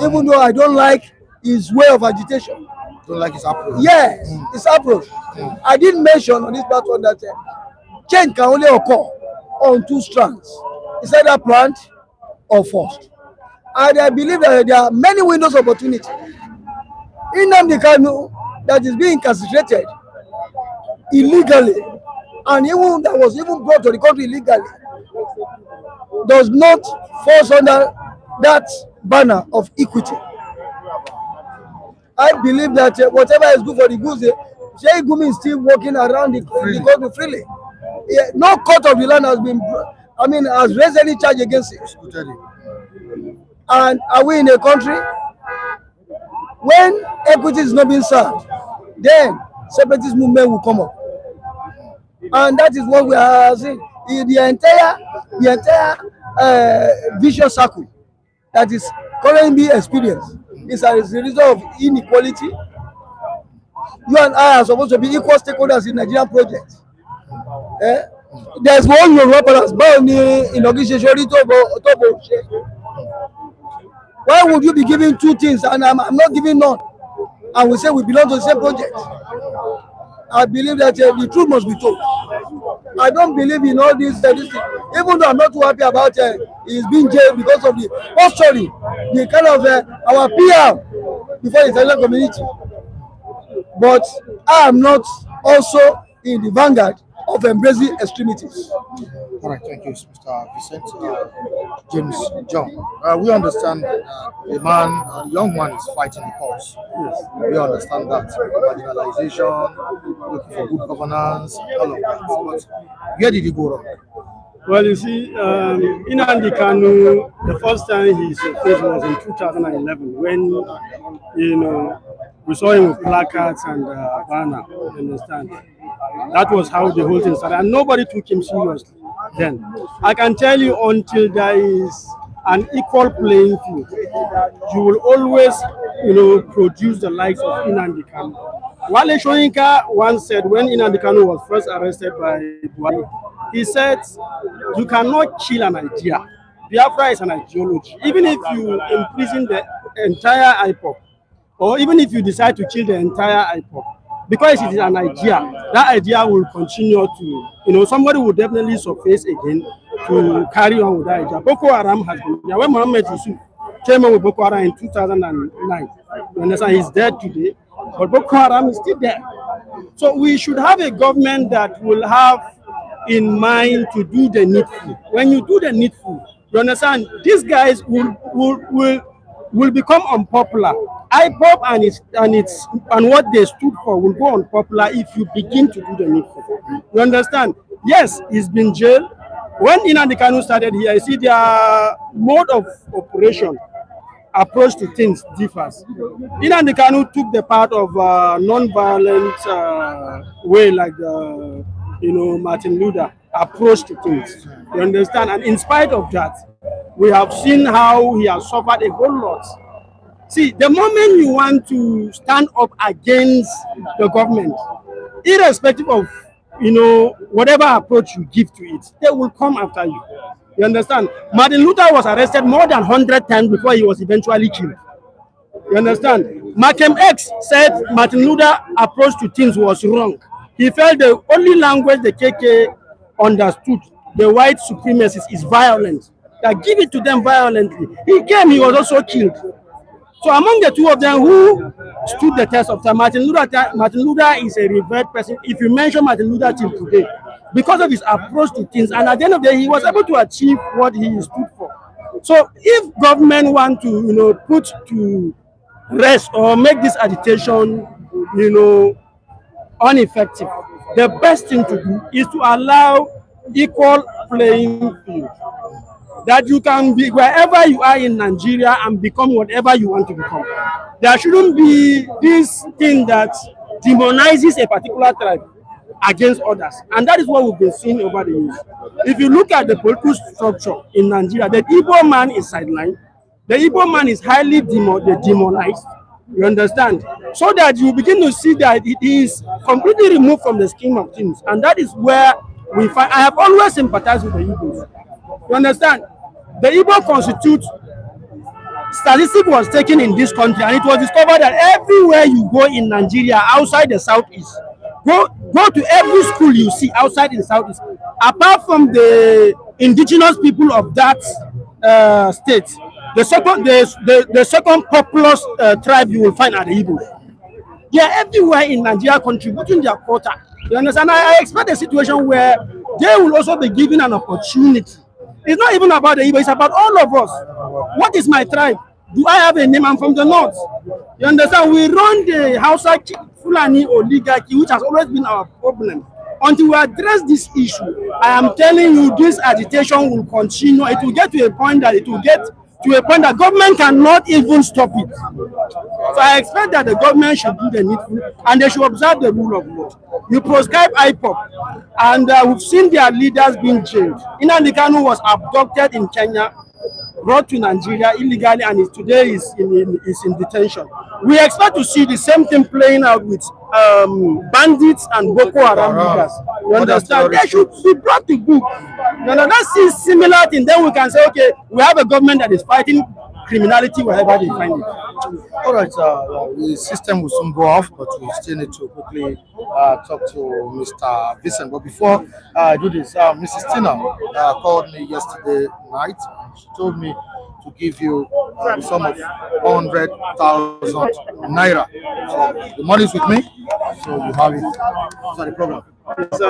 even though I don't like his way of agitation. Don't like his approach? Yes, his approach. I did mention on this platform that change can only occur on two strands. It's either planned or forced. And I believe that there are many windows of opportunity. Nnamdi Kanu that is being incarcerated illegally, and even that was even brought to the country illegally, does not fall under that banner of equity. I believe that whatever is good for the goose, Sheikh Gumi is still walking around the country freely. No court of the land has been, has raised any charge against him. And are we in a country when equity is not being served, then separatist movement will come up, and that is what we are seeing. The entire vicious circle that is currently being experienced is as a result of inequality. You and I are supposed to be equal stakeholders in Nigerian projects. There's one Yoruba balance in organization. Why would you be giving two things and I'm not giving none? And we say we belong to the same project. I believe that the truth must be told. I don't believe in all this thing. Even though I'm not too happy about he's being jailed because of the posturing, the kind of our PR before the international community. But I am not also in the vanguard of embracing extremities. All right, thank you, Mr. Vincent. James John, we understand the young man is fighting the cause. Yes. We understand that. Marginalization, looking for good governance, all of that. But where did he go wrong? Well, you see, Nnamdi Kanu, the first time he surfaced was in 2011 when, we saw him with placards and banner, you understand? That was how the whole thing started, and nobody took him seriously then. I can tell you, until there is an equal playing field, you will always, produce the likes of Nnamdi Kanu. Wale Soyinka once said, when Nnamdi Kanu was first arrested by Buhari, he said, you cannot kill an idea. Biafra is an ideology. Even if you imprison the entire IPOB, or even if you decide to kill the entire IPOB, because it is an idea, that idea will continue to, somebody will definitely surface again to carry on with that idea. Boko Haram has been there. When Mohammed Idris came on with Boko Haram in 2009, you understand, he's dead today, but Boko Haram is still there. So we should have a government that will have in mind to do the needful. When you do the needful, you understand, these guys will become unpopular. IPOB and what they stood for will go unpopular if you begin to do the needful. You understand? Yes, he's been jailed. When Nnamdi Kanu started here, I see their mode of operation, approach to things differs. Nnamdi Kanu took the part of non-violent way, like Martin Luther approach to things. You understand? And in spite of that, we have seen how he has suffered a whole lot. See, the moment you want to stand up against the government, irrespective of, whatever approach you give to it, they will come after you. You understand? Martin Luther was arrested more than 100 times before he was eventually killed. You understand? Malcolm X said Martin Luther approach to things was wrong. He felt the only language the KK understood, the white supremacists, is violence. That give it to them violently. He came, he was also killed. So among the two of them, who stood the test of time, Martin Luther is a revered person. If you mention Martin Luther till today, because of his approach to things, and at the end of the day, he was able to achieve what he stood for. So if government want to, put to rest or make this agitation, ineffective, the best thing to do is to allow equal playing field. That you can be wherever you are in Nigeria and become whatever you want to become. There shouldn't be this thing that demonizes a particular tribe against others. And that is what we've been seeing over the years. If you look at the political structure in Nigeria, the Igbo man is sidelined. The Igbo man is highly demonized. You understand? So that you begin to see that it is completely removed from the scheme of things. And that is where we find, I have always sympathized with the Igbos. You understand? The Igbo constitute statistic was taken in this country, and it was discovered that everywhere you go in Nigeria, outside the southeast, go to every school you see outside in the southeast, apart from the indigenous people of that state, the second populous tribe you will find are the Igbos. They are everywhere in Nigeria contributing their quota. You understand? I expect a situation where they will also be given an opportunity. It's not even about the Igbo, it's about all of us. What is my tribe? Do I have a name? I'm from the north. You understand? We run the Hausa Fulani oligarchy, which has always been our problem. Until we address this issue, I am telling you, this agitation will continue. It will get to a point that government cannot even stop it. So I expect that the government should do the needful and they should observe the rule of law. You proscribe IPOB, and we've seen their leaders being jailed. Nnamdi Kanu was abducted in Kenya, brought to Nigeria illegally, and today is in detention. We expect to see the same thing playing out with bandits and Boko Haram leaders. You understand? They should be brought to book. That's similar thing. Then we can say, okay, we have a government that is fighting criminality wherever they find it. All right, the system will soon go off, but we still need to quickly talk to Mr. Vincent. But before I do this, Mrs. Tina called me yesterday night. She told me to give you the sum of 100,000 naira. So the money is with me, so you have it. What's the problem? Yes,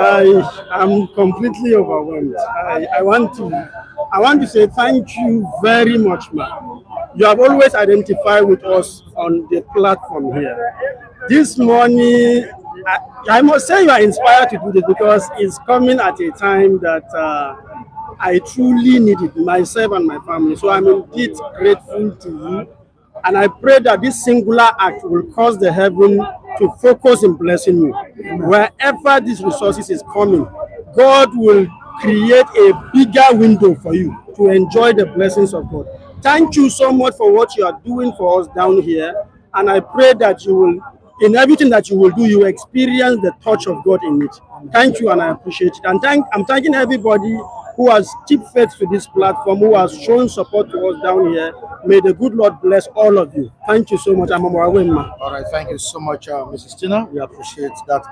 I'm completely overwhelmed. I want to say thank you very much, man. You have always identified with us on the platform here. This morning, I must say you are inspired to do this because it's coming at a time that I truly need it, myself and my family. So I'm indeed grateful to you. And I pray that this singular act will cause the heaven to focus in blessing you. Wherever these resources is coming, God will create a bigger window for you to enjoy the blessings of God. Thank you so much for what you are doing for us down here. And I pray that you will, in everything that you will do, you experience the touch of God in it. Thank you, and I appreciate it. And I'm thanking everybody who has kept faith to this platform, who has shown support to us down here. May the good Lord bless all of you. Thank you so much. All right, thank you so much, Mrs. Tina. We appreciate that.